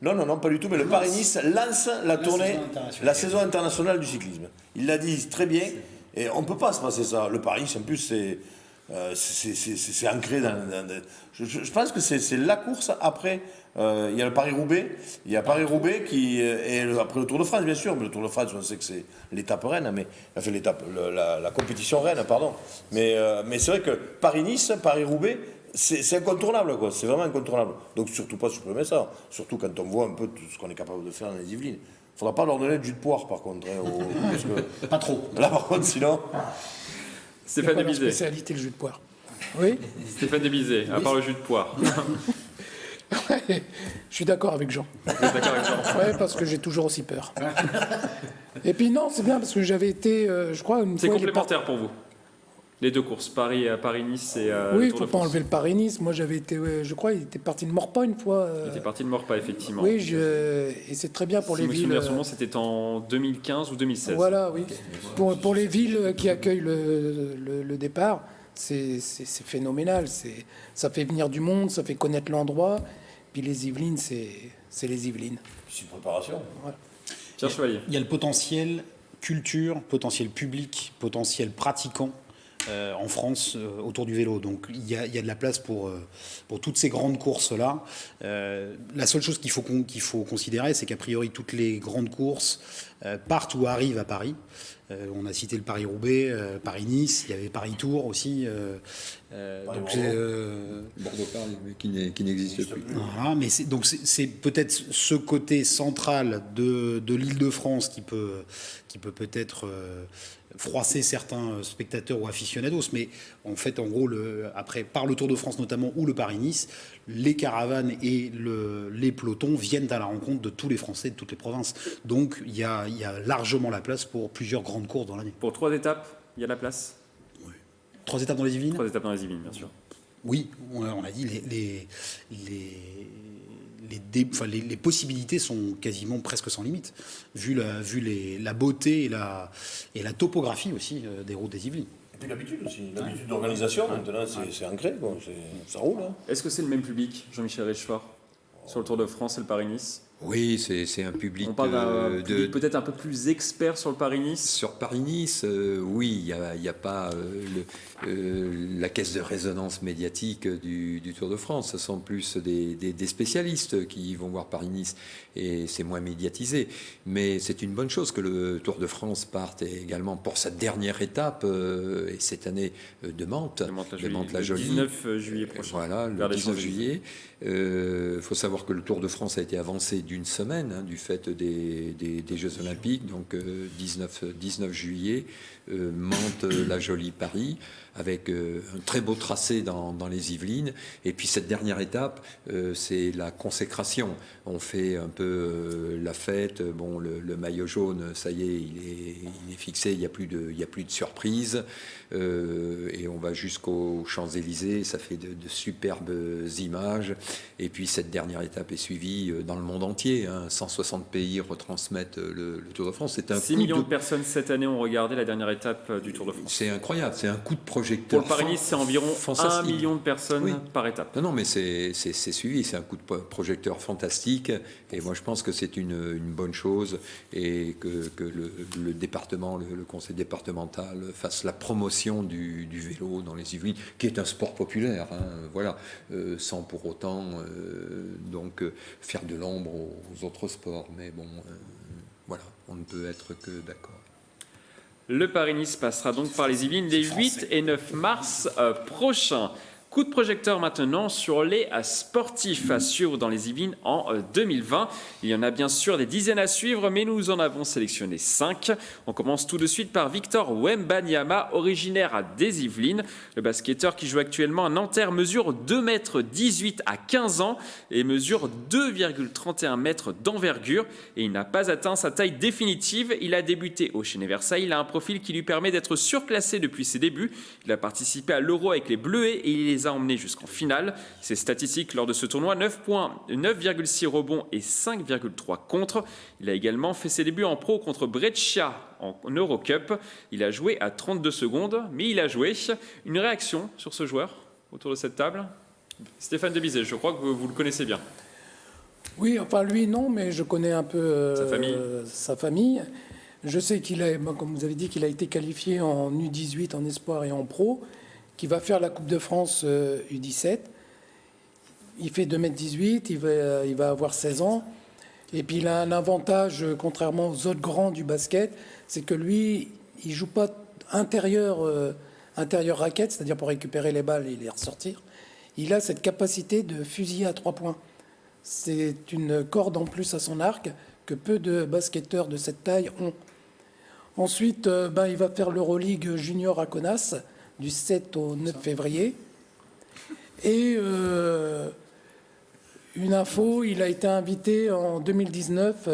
Speaker 5: Non, pas du tout. Mais le Paris-Nice lance la saison internationale du cyclisme. Il l'a dit très bien. Et on ne peut pas se passer ça. Le Paris, en plus, c'est ancré dans. Je pense que c'est la course. Après, il y a le Paris-Roubaix. Il y a Paris-Roubaix après le Tour de France, bien sûr. Mais le Tour de France, on sait que c'est l'étape reine. La compétition reine, pardon. Mais c'est vrai que Paris-Nice, Paris-Roubaix. C'est incontournable, quoi. C'est vraiment incontournable. Donc surtout pas supprimer ça. Surtout quand on voit un peu tout ce qu'on est capable de faire dans les Yvelines. Il ne faudra pas leur donner du jus de poire, par contre. Parce que,
Speaker 4: pas trop.
Speaker 5: Là, par contre, sinon...
Speaker 1: Stéphane
Speaker 3: C'est
Speaker 1: Desbizet.
Speaker 3: spécialité, le jus de poire. Oui.
Speaker 1: Stéphane Desbizet, à part le jus de poire.
Speaker 3: Je suis d'accord avec Jean.
Speaker 1: Vous êtes d'accord avec Jean?
Speaker 3: Ouais, parce que j'ai toujours aussi peur. Et puis non, c'est bien, parce que j'avais été, je crois, une fois...
Speaker 1: C'est complémentaire pour vous? Les deux courses, Paris-Nice et
Speaker 3: oui, il ne
Speaker 1: le Tour
Speaker 3: faut
Speaker 1: de
Speaker 3: pas
Speaker 1: France.
Speaker 3: enlever le Paris-Nice. Moi, j'avais été, je crois, il était parti de Morpa une fois.
Speaker 1: Il était parti de Morpa, effectivement.
Speaker 3: Oui, et c'est très bien pour les villes.
Speaker 1: Si me c'était en 2015 ou 2016.
Speaker 3: Voilà, oui. Pour les villes qui accueillent le départ, c'est phénoménal. Ça fait venir du monde, ça fait connaître l'endroit. Puis les Yvelines, c'est les Yvelines.
Speaker 5: C'est une préparation.
Speaker 3: Voilà.
Speaker 1: Pierre Chevalier.
Speaker 4: Il y a le potentiel culture, potentiel public, potentiel pratiquant. En France autour du vélo. Donc il y a de la place pour toutes ces grandes courses-là. La seule chose qu'il faut considérer, c'est qu'a priori toutes les grandes courses partent ou arrivent à Paris. On a cité le Paris-Roubaix, Paris-Nice, il y avait Paris-Tour aussi.
Speaker 2: Bordeaux-Paris, mais qui n'existe plus.
Speaker 4: Voilà, mais c'est peut-être ce côté central de l'Île-de-France qui peut peut-être froisser certains spectateurs ou aficionados, mais en fait, en gros, après, par le Tour de France notamment ou le Paris-Nice, les caravanes et les pelotons viennent à la rencontre de tous les Français de toutes les provinces. Donc, il y a largement la place pour plusieurs grandes courses dans l'année.
Speaker 1: Pour 3 étapes, il y a la place?
Speaker 4: 3 étapes dans les Yvelines?
Speaker 1: 3 étapes dans les Yvelines, bien sûr.
Speaker 4: Oui, on a dit les possibilités sont quasiment presque sans limite, vu la beauté et la topographie aussi des routes des Yvelines.
Speaker 5: Et puis l'habitude aussi, l'habitude d'organisation, maintenant c'est ancré, quoi. Ça roule. Hein.
Speaker 1: Est-ce que c'est le même public, Jean-Michel Richefort, sur le Tour de France et le Paris-Nice?
Speaker 2: Oui, c'est un public...
Speaker 1: On parle d'un public peut-être un peu plus expert sur le Paris-Nice.
Speaker 2: Sur Paris-Nice, oui, il n'y a pas la caisse de résonance médiatique du Tour de France. Ce sont plus des spécialistes qui vont voir Paris-Nice et c'est moins médiatisé. Mais c'est une bonne chose que le Tour de France parte également pour sa dernière étape, et cette année de Mantes, la Jolie.
Speaker 1: Le 19 juillet prochain.
Speaker 2: Voilà, le 19 juillet. Il faut savoir que le Tour de France a été avancé d'une semaine du fait des Jeux Olympiques, donc 19 juillet, Mantes, la Jolie, Paris, avec un très beau tracé dans les Yvelines. Et puis cette dernière étape, c'est la consécration. On fait un peu la fête. Bon, le maillot jaune, ça y est, il est fixé. Il n'y a plus de surprise. Et on va jusqu'aux Champs-Élysées. Ça fait de superbes images. Et puis cette dernière étape est suivie dans le monde entier. 160 pays retransmettent le Tour de France. C'est un
Speaker 1: 6 millions de personnes cette année ont regardé la dernière étape étape du Tour de France.
Speaker 2: C'est incroyable, c'est un coup de projecteur.
Speaker 1: Pour le Paris-Nice, c'est environ 1 million de personnes par étape.
Speaker 2: Non, mais c'est suivi, c'est un coup de projecteur fantastique. Et moi, je pense que c'est une bonne chose et que le département, le conseil départemental fasse la promotion du vélo dans les Yvelines, qui est un sport populaire, voilà, sans pour autant donc faire de l'ombre aux autres sports. Mais bon, voilà, on ne peut être que d'accord.
Speaker 1: Le Paris-Nice passera donc par les Yvelines les 8 et 9 mars prochains. Coup de projecteur maintenant sur les sportifs à suivre dans les Yvelines en 2020. Il y en a bien sûr des dizaines à suivre, mais nous en avons sélectionné 5. On commence tout de suite par Victor Wembanyama, originaire des Yvelines. Le basketteur qui joue actuellement à Nanterre mesure 2,18 m à 15 ans et mesure 2,31 m d'envergure. Et il n'a pas atteint sa taille définitive. Il a débuté au Chénet Versailles. Il a un profil qui lui permet d'être surclassé depuis ses débuts. Il a participé à l'Euro avec les Bleuets et il les a emmenés jusqu'en finale. Ses statistiques lors de ce tournoi, 9 points, 9,6 rebonds et 5,3 contre. Il a également fait ses débuts en pro contre Brescia en Eurocup. Il a joué à 32 secondes, mais il a joué. Une réaction sur ce joueur autour de cette table? Stéphane Debizet, je crois que vous le connaissez bien.
Speaker 3: Oui, enfin lui non, mais je connais un peu sa famille. Je sais qu'il a, comme vous avez dit, qu'il a été qualifié en U18, en espoir et en pro, qui va faire la Coupe de France U17. Il fait 2,18 m, il va avoir 16 ans. Et puis il a un avantage, contrairement aux autres grands du basket, c'est que lui, il ne joue pas intérieur raquette, c'est-à-dire pour récupérer les balles et les ressortir. Il a cette capacité de fusiller à 3 points. C'est une corde en plus à son arc que peu de basketteurs de cette taille ont. Ensuite, il va faire l'Euroleague Junior à Kaunas du 7 au 9 février. Et une info, il a été invité en 2019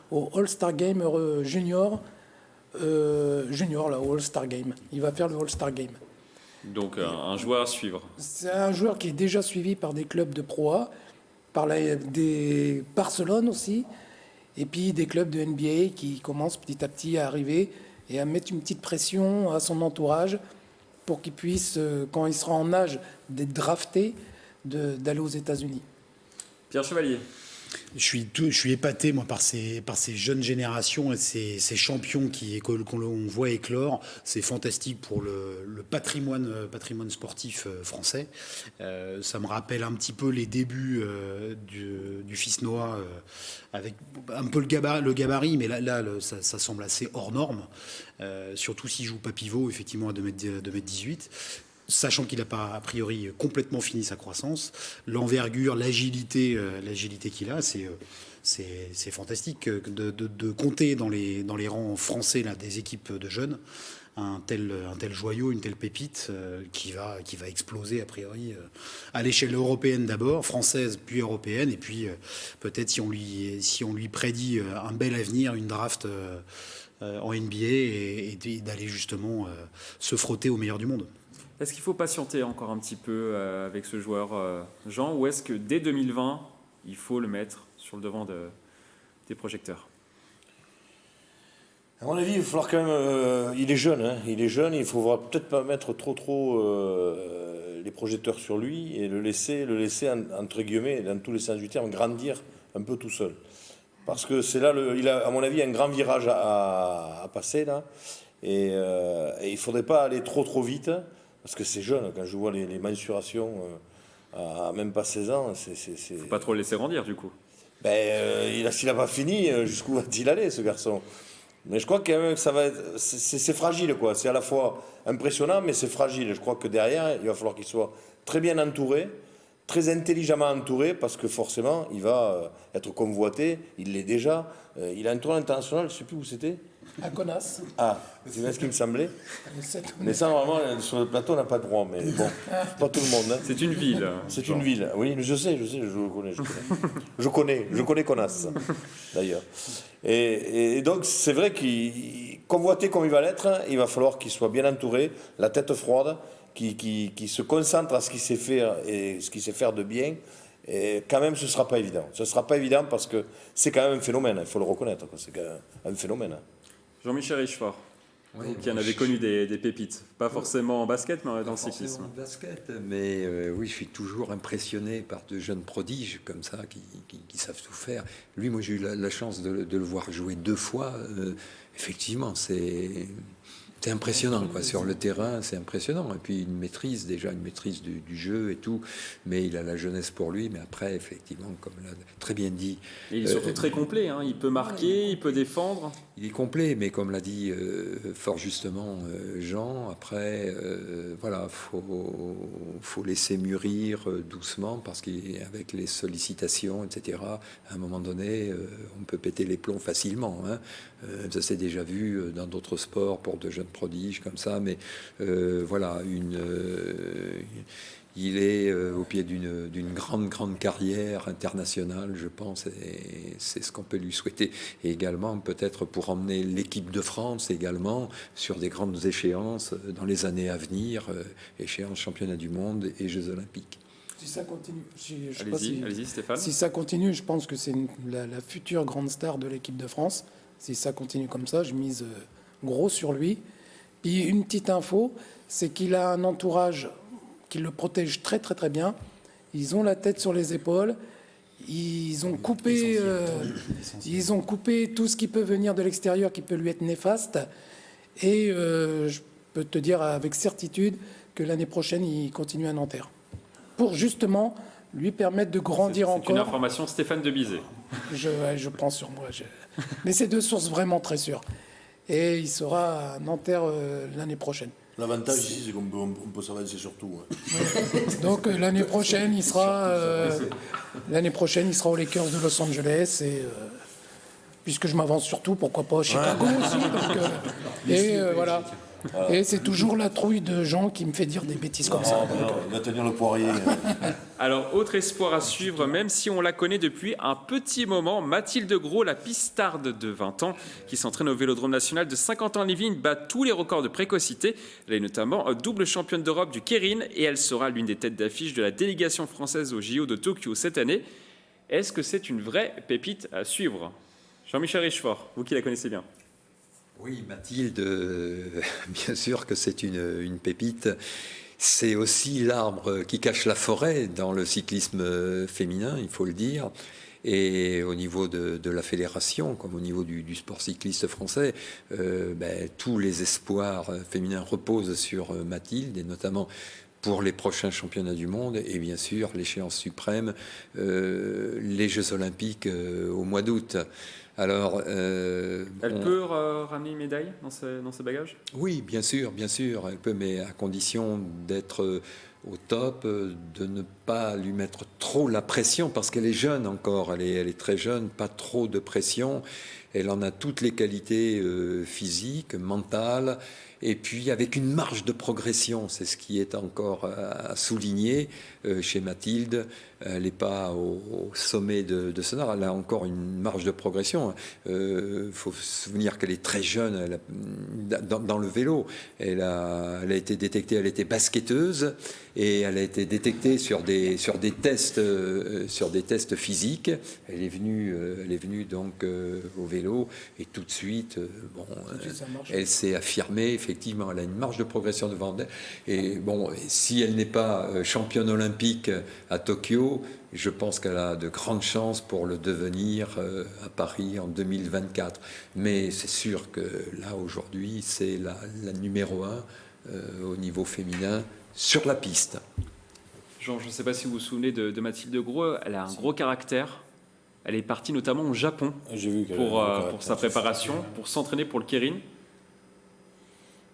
Speaker 3: au All-Star Game Junior, au All-Star Game. Il va faire le All-Star Game.
Speaker 1: Donc un joueur à suivre.
Speaker 3: C'est un joueur qui est déjà suivi par des clubs de Pro A, par des Barcelone aussi, et puis des clubs de NBA qui commencent petit à petit à arriver et à mettre une petite pression à son entourage pour qu'il puisse, quand il sera en âge d'être drafté, d'aller aux États-Unis.
Speaker 1: Pierre Chevalier.
Speaker 4: Je suis épaté, moi, par ces jeunes générations et ces champions qu'on voit éclore. C'est fantastique pour le patrimoine sportif français. Ça me rappelle un petit peu les débuts du fils Noah, avec un peu le gabarit, mais là ça semble assez hors norme. Surtout s'il joue pas pivot, effectivement, à 2,18 m. Sachant qu'il n'a pas, a priori, complètement fini sa croissance, l'envergure, l'agilité qu'il a, c'est fantastique de compter dans les rangs français là, des équipes de jeunes un tel joyau, une telle pépite qui va exploser a priori à l'échelle européenne d'abord, française puis européenne, et puis peut-être si on lui prédit un bel avenir, une draft en NBA et d'aller justement se frotter au meilleur du monde.
Speaker 1: Est-ce qu'il faut patienter encore un petit peu avec ce joueur, Jean, ou est-ce que dès 2020, il faut le mettre sur le devant des projecteurs?
Speaker 5: À mon avis, il va falloir quand même... il est jeune, il ne faudra peut-être pas mettre trop les projecteurs sur lui et le laisser entre guillemets, dans tous les sens du terme, grandir un peu tout seul. Parce que c'est là, il a, à mon avis, un grand virage à passer, là. Et il ne faudrait pas aller trop vite. Parce que c'est jeune, quand je vois les mensurations à même pas 16 ans, c'est...
Speaker 1: Faut pas trop le laisser grandir, du coup.
Speaker 5: S'il n'a pas fini, jusqu'où va-t-il aller, ce garçon? Mais je crois quand même que ça va être... C'est fragile, quoi. C'est à la fois impressionnant, mais c'est fragile. Je crois que derrière, il va falloir qu'il soit très bien entouré, très intelligemment entouré, parce que forcément, il va être convoité. Il l'est déjà. Il a un tournoi international, je ne sais plus où c'était.
Speaker 3: À Kaunas.
Speaker 5: Ah, c'est bien ce qui me semblait. Mais ça, normalement, sur le plateau, on n'a pas de droit. Mais bon, pas tout le monde.
Speaker 1: C'est une ville.
Speaker 5: C'est une ville. Oui, je sais, je connais Kaunas, d'ailleurs. Et donc, c'est vrai qu'il, convoité comme il va l'être, il va falloir qu'il soit bien entouré, la tête froide, qui se concentre à ce qu'il sait faire et ce qu'il sait faire de bien. Et quand même, ce ne sera pas évident. Ce ne sera pas évident parce que c'est quand même un phénomène, il faut le reconnaître. C'est quand même un phénomène.
Speaker 1: Jean-Michel Richefort.
Speaker 2: Oui,
Speaker 1: qui en avait connu des pépites. Pas forcément en basket, mais dans le cyclisme.
Speaker 2: En basket, mais oui, je suis toujours impressionné par de jeunes prodiges comme ça qui savent tout faire. Lui, moi, j'ai eu la chance de le voir jouer 2 fois. Effectivement, c'est impressionnant, quoi. Sur le terrain, c'est impressionnant. Et puis une maîtrise du jeu et tout. Mais il a la jeunesse pour lui. Mais après, effectivement, comme l'a très bien dit.
Speaker 1: Et il est surtout très complet. Hein. Il peut marquer, il peut défendre.
Speaker 2: Il est complet, mais comme l'a dit fort justement Jean, après, voilà, faut laisser mûrir doucement parce qu'avec les sollicitations, etc., à un moment donné, on peut péter les plombs facilement. Hein. Ça s'est déjà vu dans d'autres sports pour de jeunes prodiges comme ça, mais voilà, il est au pied d'une grande carrière internationale, je pense, et c'est ce qu'on peut lui souhaiter. Et également, peut-être pour emmener l'équipe de France également sur des grandes échéances dans les années à venir, échéances championnats du monde et Jeux olympiques.
Speaker 3: Si ça continue,
Speaker 1: allez-y, Stéphane.
Speaker 3: Si ça continue, je pense que c'est la future grande star de l'équipe de France. Si ça continue comme ça, je mise gros sur lui. Puis une petite info, c'est qu'il a un entourage qui le protège très bien. Ils ont la tête sur les épaules. Ils ont coupé tout ce qui peut venir de l'extérieur, qui peut lui être néfaste. Et je peux te dire avec certitude que l'année prochaine, il continue à Nanterre. Pour justement lui permettre de grandir encore.
Speaker 1: C'est une information Stéphane de Bizet.
Speaker 3: Je prends sur moi. Mais c'est 2 sources vraiment très sûres. Et il sera à Nanterre l'année prochaine.
Speaker 5: L'avantage ici, c'est qu'on peut s'avancer sur tout. Hein.
Speaker 3: Donc l'année prochaine, il sera aux Lakers de Los Angeles. Et, puisque je m'avance sur tout, pourquoi pas Chicago aussi. Donc, voilà. Et c'est toujours la trouille de gens qui me fait dire des bêtises comme ça.
Speaker 5: Il va tenir le poirier.
Speaker 1: Alors, autre espoir à suivre, même si on la connaît depuis un petit moment, Mathilde Gros, la pistarde de 20 ans, qui s'entraîne au Vélodrome national de Saint-Quentin-en-Yvelines, bat tous les records de précocité. Elle est notamment double championne d'Europe du Keirin et elle sera l'une des têtes d'affiche de la délégation française au JO de Tokyo cette année. Est-ce que c'est une vraie pépite à suivre? Jean-Michel Richefort, vous qui la connaissez bien.
Speaker 2: Oui, Mathilde, bien sûr que c'est une pépite. C'est aussi l'arbre qui cache la forêt dans le cyclisme féminin, il faut le dire. Et au niveau de la fédération, comme au niveau du sport cycliste français, tous les espoirs féminins reposent sur Mathilde, et notamment pour les prochains championnats du monde et bien sûr l'échéance suprême, les Jeux olympiques au mois d'août. Alors,
Speaker 1: elle peut ramener une médaille dans ses bagages?
Speaker 2: Oui, bien sûr, elle peut, mais à condition d'être au top, de ne pas lui mettre trop la pression, parce qu'elle est jeune encore, elle est très jeune, pas trop de pression. Elle en a toutes les qualités physiques, mentales, et puis avec une marge de progression, c'est ce qui est encore à souligner chez Mathilde. Elle n'est pas au sommet de son art, elle a encore une marge de progression. Faut se souvenir qu'elle est très jeune dans le vélo. Elle a été détectée, elle était basketteuse, et elle a été détectée sur des tests physiques. Elle est venue donc au vélo, et tout de suite, elle s'est affirmée. Effectivement, elle a une marge de progression devant elle. Et bon, si elle n'est pas championne olympique à Tokyo, je pense qu'elle a de grandes chances pour le devenir à Paris en 2024. Mais c'est sûr que là, aujourd'hui, c'est la numéro 1 au niveau féminin sur la piste.
Speaker 1: Jean, je ne sais pas si vous vous souvenez de Mathilde Gros, elle a un gros caractère. Elle est partie notamment au Japon pour sa préparation, pour s'entraîner pour le Keirin.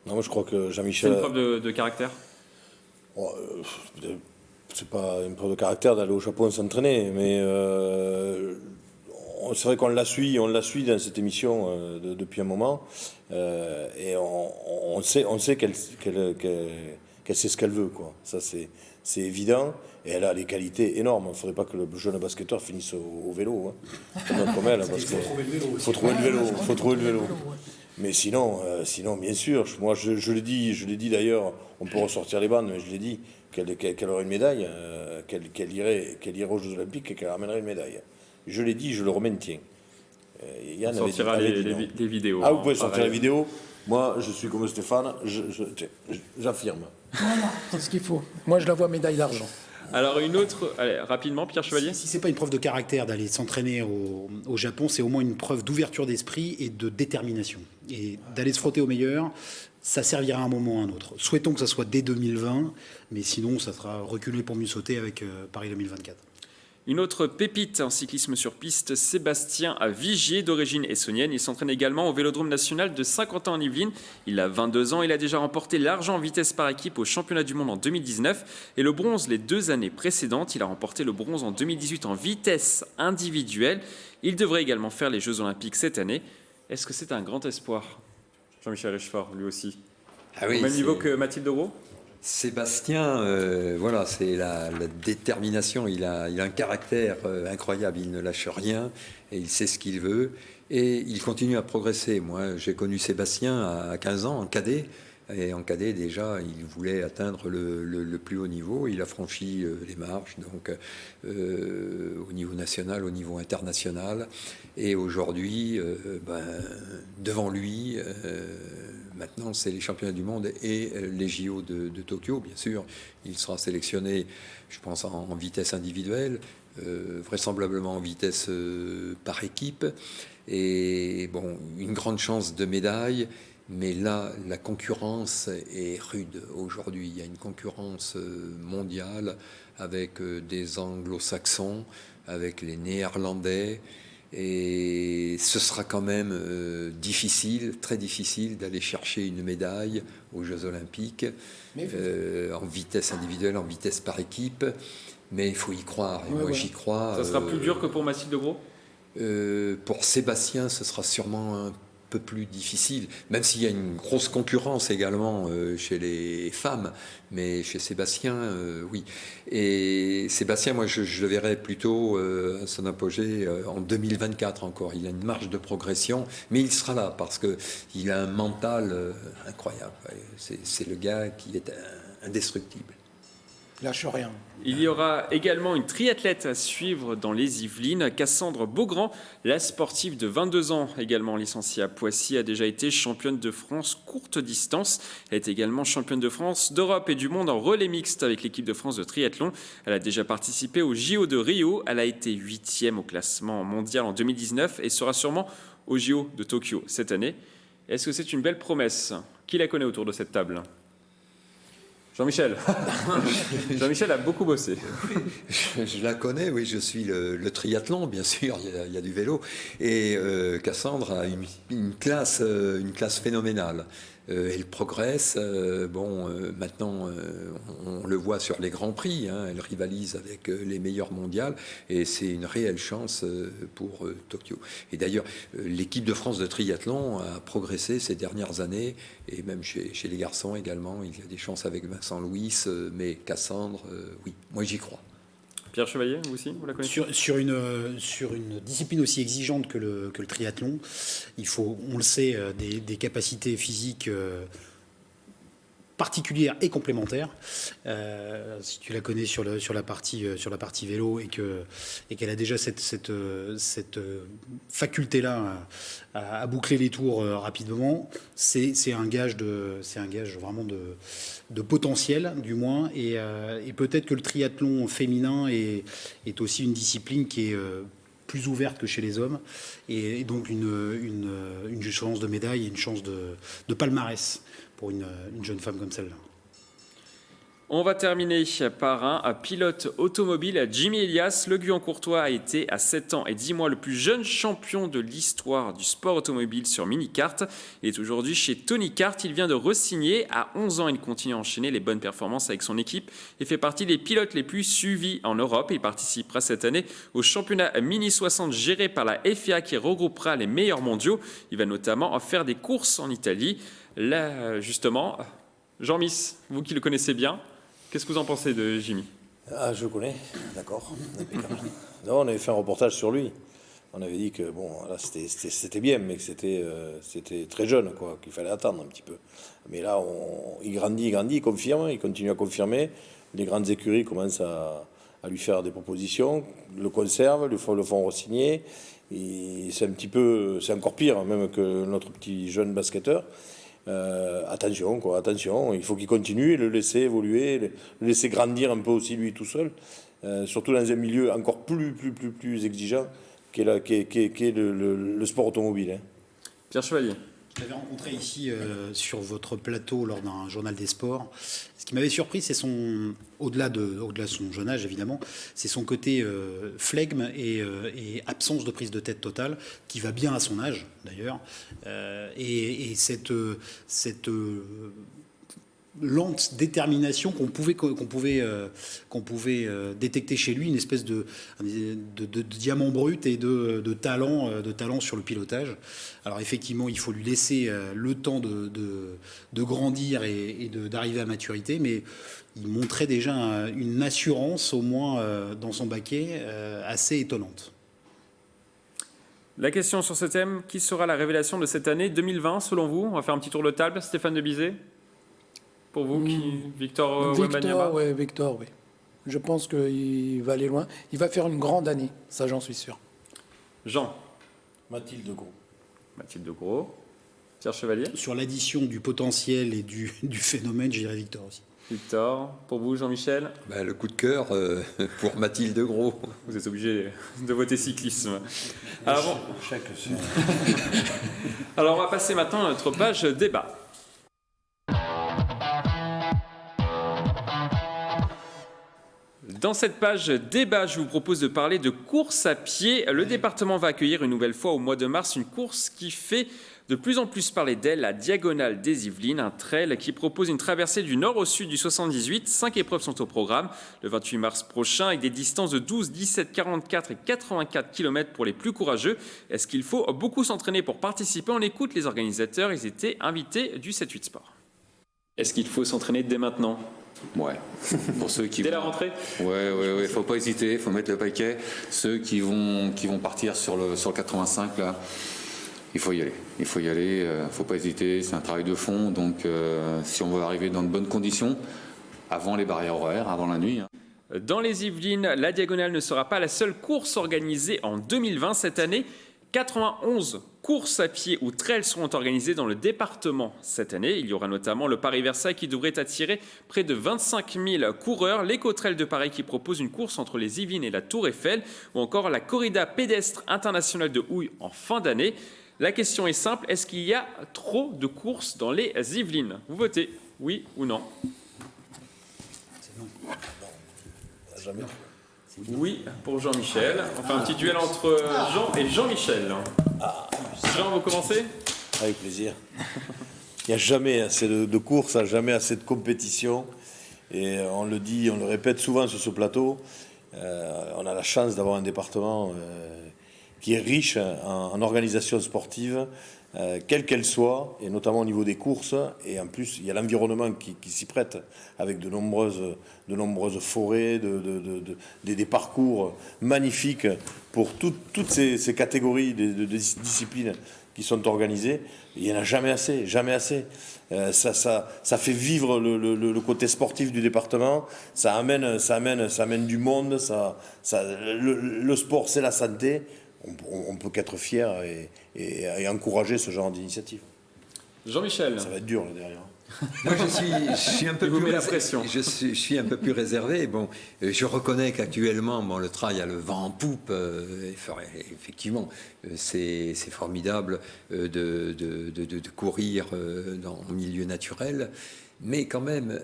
Speaker 5: Non, moi je crois que Jean-Michel...
Speaker 1: C'est une preuve de caractère?
Speaker 5: C'est pas une preuve de caractère d'aller au Japon s'entraîner, mais c'est vrai qu'on la suit dans cette émission depuis un moment, et on sait qu'elle sait ce qu'elle veut, quoi. Ça c'est évident, et elle a des qualités énormes. Il ne faudrait pas que le jeune basketteur finisse au vélo, hein, comme elle, parce qu'il faut trouver le vélo. Mais sinon, bien sûr, moi je l'ai dit d'ailleurs, on peut ressortir les bandes, mais je l'ai dit, qu'elle aurait une médaille, qu'elle irait aux Jeux Olympiques et qu'elle ramènerait une médaille. Je l'ai dit, je le maintiens. Yann
Speaker 1: on sortira les vidéos.
Speaker 5: Ah, vous pouvez sortir les vidéos. Moi, je suis comme Stéphane, j'affirme.
Speaker 3: Voilà, c'est ce qu'il faut. Moi, je la vois médaille d'argent.
Speaker 1: Alors une autre, allez, rapidement, Pierre Chevalier.
Speaker 4: Si c'est pas une preuve de caractère d'aller s'entraîner au Japon, c'est au moins une preuve d'ouverture d'esprit et de détermination. Et d'aller se frotter au meilleur, ça servira à un moment ou à un autre. Souhaitons que ça soit dès 2020, mais sinon ça sera reculé pour mieux sauter avec Paris 2024.
Speaker 1: Une autre pépite en cyclisme sur piste, Sébastien Vigier, d'origine essonnienne. Il s'entraîne également au Vélodrome national de Saint-Quentin-en-Yvelines. Il a 22 ans, il a déjà remporté l'argent en vitesse par équipe au championnat du monde en 2019 et le bronze les 2 années précédentes. Il a remporté le bronze en 2018 en vitesse individuelle. Il devrait également faire les Jeux Olympiques cette année. Est-ce que c'est un grand espoir? Jean-Michel Richefort, lui aussi. Au même niveau que Mathilde Gros?
Speaker 2: Sébastien, voilà, c'est la détermination. Il a un caractère incroyable. Il ne lâche rien et il sait ce qu'il veut. Et il continue à progresser. Moi, j'ai connu Sébastien à 15 ans, en cadet. Et en cadet, déjà, il voulait atteindre le plus haut niveau. Il a franchi les marches, donc au niveau national, au niveau international. Et aujourd'hui, devant lui, maintenant, c'est les championnats du monde et les JO de Tokyo, bien sûr. Il sera sélectionné, je pense, en vitesse individuelle, vraisemblablement en vitesse par équipe. Et bon, une grande chance de médaille. Mais là, la concurrence est rude aujourd'hui. Il y a une concurrence mondiale avec des anglo-saxons, avec les néerlandais. Et ce sera quand même difficile, très difficile d'aller chercher une médaille aux Jeux Olympiques en vitesse individuelle, en vitesse par équipe. Mais il faut y croire. Et moi, j'y crois.
Speaker 1: Ça sera plus dur que pour Mathilde Gros ?
Speaker 2: Pour Sébastien, ce sera sûrement un peu plus difficile, même s'il y a une grosse concurrence également chez les femmes, mais chez Sébastien, oui. Et Sébastien, moi, je le verrais plutôt à son apogée en 2024 encore. Il a une marge de progression, mais il sera là parce qu'il a un mental incroyable. C'est le gars qui est indestructible.
Speaker 3: Lâche rien.
Speaker 1: Il y aura également une triathlète à suivre dans les Yvelines. Cassandre Beaugrand, la sportive de 22 ans, également licenciée à Poissy, a déjà été championne de France courte distance. Elle est également championne de France, d'Europe et du monde en relais mixte avec l'équipe de France de triathlon. Elle a déjà participé au JO de Rio. Elle a été 8e au classement mondial en 2019 et sera sûrement au JO de Tokyo cette année. Est-ce que c'est une belle promesse? Qui la connaît autour de cette table? Jean-Michel. Jean-Michel a beaucoup bossé.
Speaker 2: Je la connais, oui, je suis le triathlon, bien sûr, il y a du vélo. Et Cassandre a une classe phénoménale. Elle progresse. Maintenant, on le voit sur les Grands Prix. Elle rivalise avec les meilleurs mondiales. Et c'est une réelle chance pour Tokyo. Et d'ailleurs, l'équipe de France de triathlon a progressé ces dernières années. Et même chez les garçons également, il y a des chances avec Vincent Louis. Mais Cassandre, oui, moi j'y crois.
Speaker 1: Pierre Chevalier, vous aussi, vous la connaissez?
Speaker 4: Sur une discipline aussi exigeante que le triathlon, il faut, on le sait, des capacités physiques particulière et complémentaire. Si tu la connais sur la partie vélo et qu'elle a déjà cette faculté-là à boucler les tours rapidement, c'est un gage vraiment de potentiel, du moins. Et peut-être que le triathlon féminin est aussi une discipline qui est plus ouverte que chez les hommes, et donc une chance de médaille et une chance de palmarès pour une jeune femme comme celle-là.
Speaker 1: On va terminer par un pilote automobile, Jimmy Elias. Le Guyancourtois a été à 7 ans et 10 mois le plus jeune champion de l'histoire du sport automobile sur mini-kart. Il est aujourd'hui chez Tony Kart. Il vient de re-signer. À 11 ans, il continue à enchaîner les bonnes performances avec son équipe et fait partie des pilotes les plus suivis en Europe. Il participera cette année au championnat Mini 60 géré par la FIA qui regroupera les meilleurs mondiaux. Il va notamment faire des courses en Italie. Là, justement, Jean-Miss, vous qui le connaissez bien, qu'est-ce que vous en pensez de Jimmy?
Speaker 5: Ah, je le connais, d'accord. Non, on avait fait un reportage sur lui. On avait dit que bon, là, c'était bien, mais que c'était très jeune, quoi, qu'il fallait attendre un petit peu. Mais là, il grandit, il confirme, il continue à confirmer. Les grandes écuries commencent à lui faire des propositions, le conservent, le font re-signer. Et c'est encore pire même que notre petit jeune basketteur. Attention, il faut qu'il continue et le laisser évoluer, le laisser grandir un peu aussi lui tout seul, surtout dans un milieu encore plus exigeant qu'est le sport automobile. Hein.
Speaker 1: Pierre Chevalier.
Speaker 4: Je l'avais rencontré ici sur votre plateau lors d'un journal des sports. Ce qui m'avait surpris, c'est au-delà de son jeune âge évidemment, c'est son côté flegme et absence de prise de tête totale, qui va bien à son âge d'ailleurs, et cette lente détermination qu'on pouvait détecter chez lui, une espèce de diamant brut et de talent sur le pilotage. Alors effectivement, il faut lui laisser le temps de grandir et d'arriver à maturité, mais il montrait déjà une assurance, au moins dans son baquet, assez étonnante.
Speaker 1: La question sur ce thème, qui sera la révélation de cette année 2020 selon vous? On va faire un petit tour de table. Stéphane de Bizet. Pour vous, Victor Wembanyama?
Speaker 3: Victor, oui. Je pense qu'il va aller loin. Il va faire une grande année, ça j'en suis sûr.
Speaker 1: Jean?
Speaker 5: Mathilde Gros.
Speaker 1: Mathilde Gros. Pierre Chevalier?
Speaker 4: Sur l'addition du potentiel et du phénomène, je dirais Victor aussi.
Speaker 1: Victor. Pour vous, Jean-Michel?
Speaker 2: Le coup de cœur pour Mathilde Gros.
Speaker 1: Vous êtes obligé de voter cyclisme. Alors, Alors on va passer maintenant à notre page débat. Dans cette page débat, je vous propose de parler de course à pied. Le département va accueillir une nouvelle fois au mois de mars une course qui fait de plus en plus parler d'elle, la Diagonale des Yvelines, un trail qui propose une traversée du nord au sud du 78. 5 épreuves sont au programme le 28 mars prochain avec des distances de 12, 17, 44 et 84 km pour les plus courageux. Est-ce qu'il faut beaucoup s'entraîner pour participer? On écoute les organisateurs, ils étaient invités du 7-8 Sport. Est-ce qu'il faut s'entraîner dès maintenant?
Speaker 14: Ouais, pour ceux qui
Speaker 1: dès la rentrée.
Speaker 14: Ouais, faut pas hésiter, faut mettre le paquet. Ceux qui vont partir sur le 85 là, il faut y aller, faut pas hésiter. C'est un travail de fond, donc si on veut arriver dans de bonnes conditions, avant les barrières horaires, avant la nuit.
Speaker 1: Dans les Yvelines, la Diagonale ne sera pas la seule course organisée en 2020 cette année. 91 courses à pied ou trails seront organisées dans le département cette année. Il y aura notamment le Paris-Versailles qui devrait attirer près de 25 000 coureurs, l'Éco-Trail de Paris qui propose une course entre les Yvelines et la Tour Eiffel, ou encore la corrida pédestre internationale de Houille en fin d'année. La question est simple, est-ce qu'il y a trop de courses dans les Yvelines? Vous votez, oui ou non?
Speaker 4: C'est non.
Speaker 5: Jamais.
Speaker 1: Oui pour Jean-Michel. On fait un petit duel entre Jean et Jean-Michel. Jean, vous commencez?
Speaker 5: Avec plaisir. Il n'y a jamais assez de courses, jamais assez de compétition. Et on le dit, on le répète souvent sur ce plateau. On a la chance d'avoir un département qui est riche en organisation sportive, quelle qu'elle soit, et notamment au niveau des courses. Et en plus, il y a l'environnement qui s'y prête, avec de nombreuses forêts, des parcours magnifiques pour toutes ces catégories de disciplines qui sont organisées. Il n'y en a jamais assez, jamais assez. Ça fait vivre le côté sportif du département, ça amène du monde, le sport c'est la santé. On peut qu'être fier et encourager ce genre d'initiative.
Speaker 1: Jean-Michel.
Speaker 5: Ça va être dur là derrière.
Speaker 2: Moi, je suis un peu
Speaker 1: vous
Speaker 2: plus
Speaker 1: met la pression.
Speaker 2: Je suis un peu plus réservé. Bon, je reconnais qu'actuellement, le trail a le vent en poupe. Effectivement, c'est formidable de courir en milieu naturel. Mais quand même,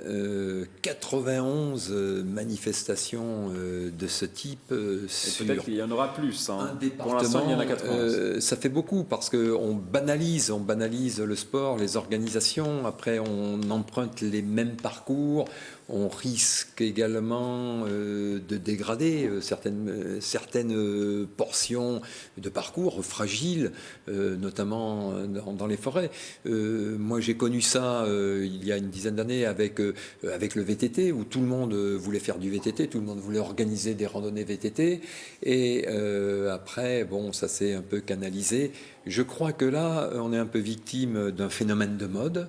Speaker 2: 91 manifestations de ce type sur
Speaker 1: peut-être qu'il y en aura plus.
Speaker 2: Un département,
Speaker 1: pour l'instant, il y en a 91.
Speaker 2: Ça fait beaucoup parce qu'on banalise le sport, les organisations. Après, on emprunte les mêmes parcours. On risque également de dégrader certaines portions de parcours fragiles, notamment dans les forêts. Moi, j'ai connu ça il y a une dizaine d'années avec le VTT, où tout le monde voulait faire du VTT, tout le monde voulait organiser des randonnées VTT. Et après, ça s'est un peu canalisé. Je crois que là, on est un peu victime d'un phénomène de mode.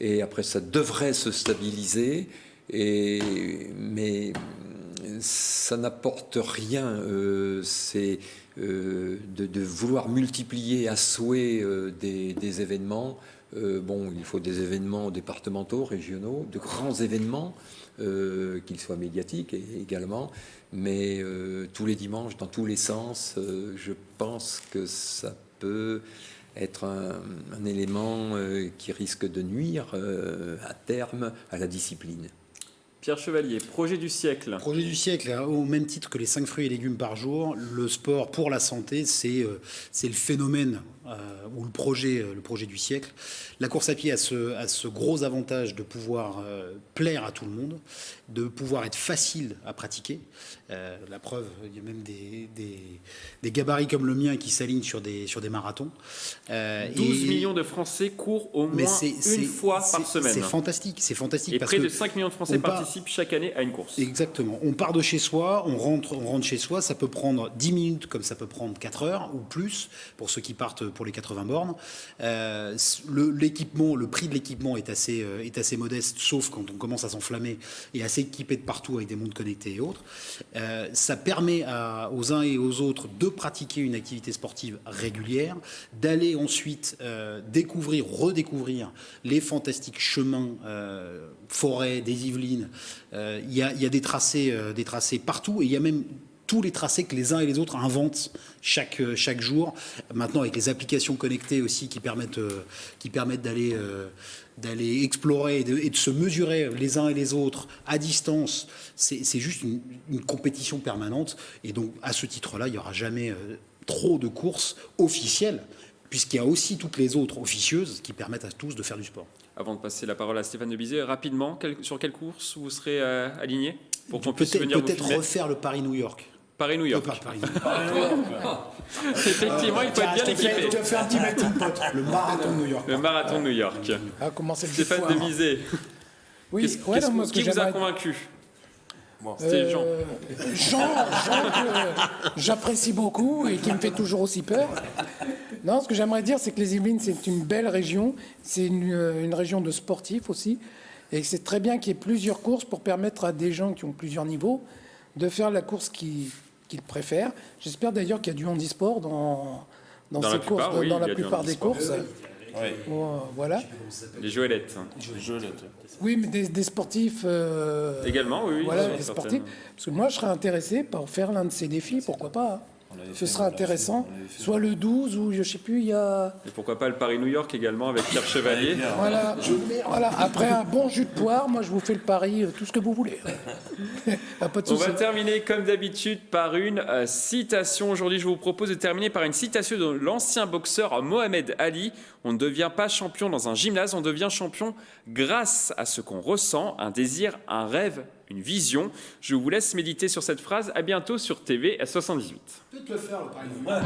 Speaker 2: Et après, ça devrait se stabiliser. Mais ça n'apporte rien. C'est de vouloir multiplier à souhait des événements. Il faut des événements départementaux, régionaux, de grands événements, qu'ils soient médiatiques également, mais tous les dimanches, dans tous les sens, je pense que ça peut être un élément qui risque de nuire à terme à la discipline.
Speaker 1: Pierre Chevalier, projet du siècle.
Speaker 4: Projet du siècle, au même titre que les 5 fruits et légumes par jour, le sport pour la santé, c'est le phénomène ou le projet du siècle. La course à pied a ce gros avantage de pouvoir plaire à tout le monde, de pouvoir être facile à pratiquer. La preuve, il y a même des gabarits comme le mien qui s'alignent sur des marathons.
Speaker 1: 12 millions de Français courent au moins une fois par semaine.
Speaker 4: C'est fantastique.
Speaker 1: Et près de 5 millions de Français participent chaque année à une course.
Speaker 4: Exactement. On part de chez soi, on rentre chez soi, ça peut prendre 10 minutes comme ça peut prendre 4 heures ou plus pour ceux qui partent pour les 80 bornes. Le prix de l'équipement est assez modeste, sauf quand on commence à s'enflammer et à s'équiper de partout avec des montres connectées et autres. Ça permet aux uns et aux autres de pratiquer une activité sportive régulière, d'aller ensuite redécouvrir les fantastiques chemins, forêts, des Yvelines. Il y a des tracés partout, et il y a même tous les tracés que les uns et les autres inventent chaque jour. Maintenant, avec les applications connectées aussi qui permettent d'aller explorer et de se mesurer les uns et les autres à distance, c'est juste une compétition permanente. Et donc, à ce titre-là, il n'y aura jamais trop de courses officielles, puisqu'il y a aussi toutes les autres officieuses qui permettent à tous de faire du sport.
Speaker 1: Avant de passer la parole à Stéphane de Bizet, rapidement, sur quelle course vous serez aligné pour qu'on puisse venir vous
Speaker 4: Peut-être
Speaker 1: filmer.
Speaker 4: refaire le Paris-New York.
Speaker 1: Paris-New York. Effectivement, il faut être bien équipé.
Speaker 4: Tu as fait un petit melting pot. Le marathon de New York.
Speaker 1: Le marathon de New York. Stéphane de Bizet.
Speaker 3: Oui,
Speaker 1: qui vous a convaincu? C'était Jean.
Speaker 3: Jean que j'apprécie beaucoup et qui me fait toujours aussi peur. Non, ce que j'aimerais dire, c'est que les Yvelines, c'est une belle région. C'est une région de sportifs aussi. Et c'est très bien qu'il y ait plusieurs courses pour permettre à des gens qui ont plusieurs niveaux de faire la course qu'ils préfèrent. J'espère d'ailleurs qu'il y a du handisport dans ces courses, dans la plupart des courses.
Speaker 1: Oui.
Speaker 3: Voilà.
Speaker 1: Les Joëlettes.
Speaker 3: Oui, mais des sportifs.
Speaker 1: Également, oui.
Speaker 3: Voilà, des sportifs. Parce que moi, je serais intéressé par faire l'un de ces défis, pourquoi pas. Ce sera intéressant. Soit le 12 ou je ne sais plus, il y a.
Speaker 1: Et pourquoi pas le Paris-New York également avec Pierre Chevalier.
Speaker 3: Voilà. Après un bon jus de poire, moi je vous fais le pari, tout ce que vous voulez. Pas de souci.
Speaker 1: On va terminer comme d'habitude par une citation. Aujourd'hui, je vous propose de terminer par une citation de l'ancien boxeur Mohamed Ali. On ne devient pas champion dans un gymnase, on devient champion grâce à ce qu'on ressent, un désir, un rêve, une vision. Je vous laisse méditer sur cette phrase. À bientôt sur TV 78.
Speaker 4: Peut-être le faire, le Paris-New York.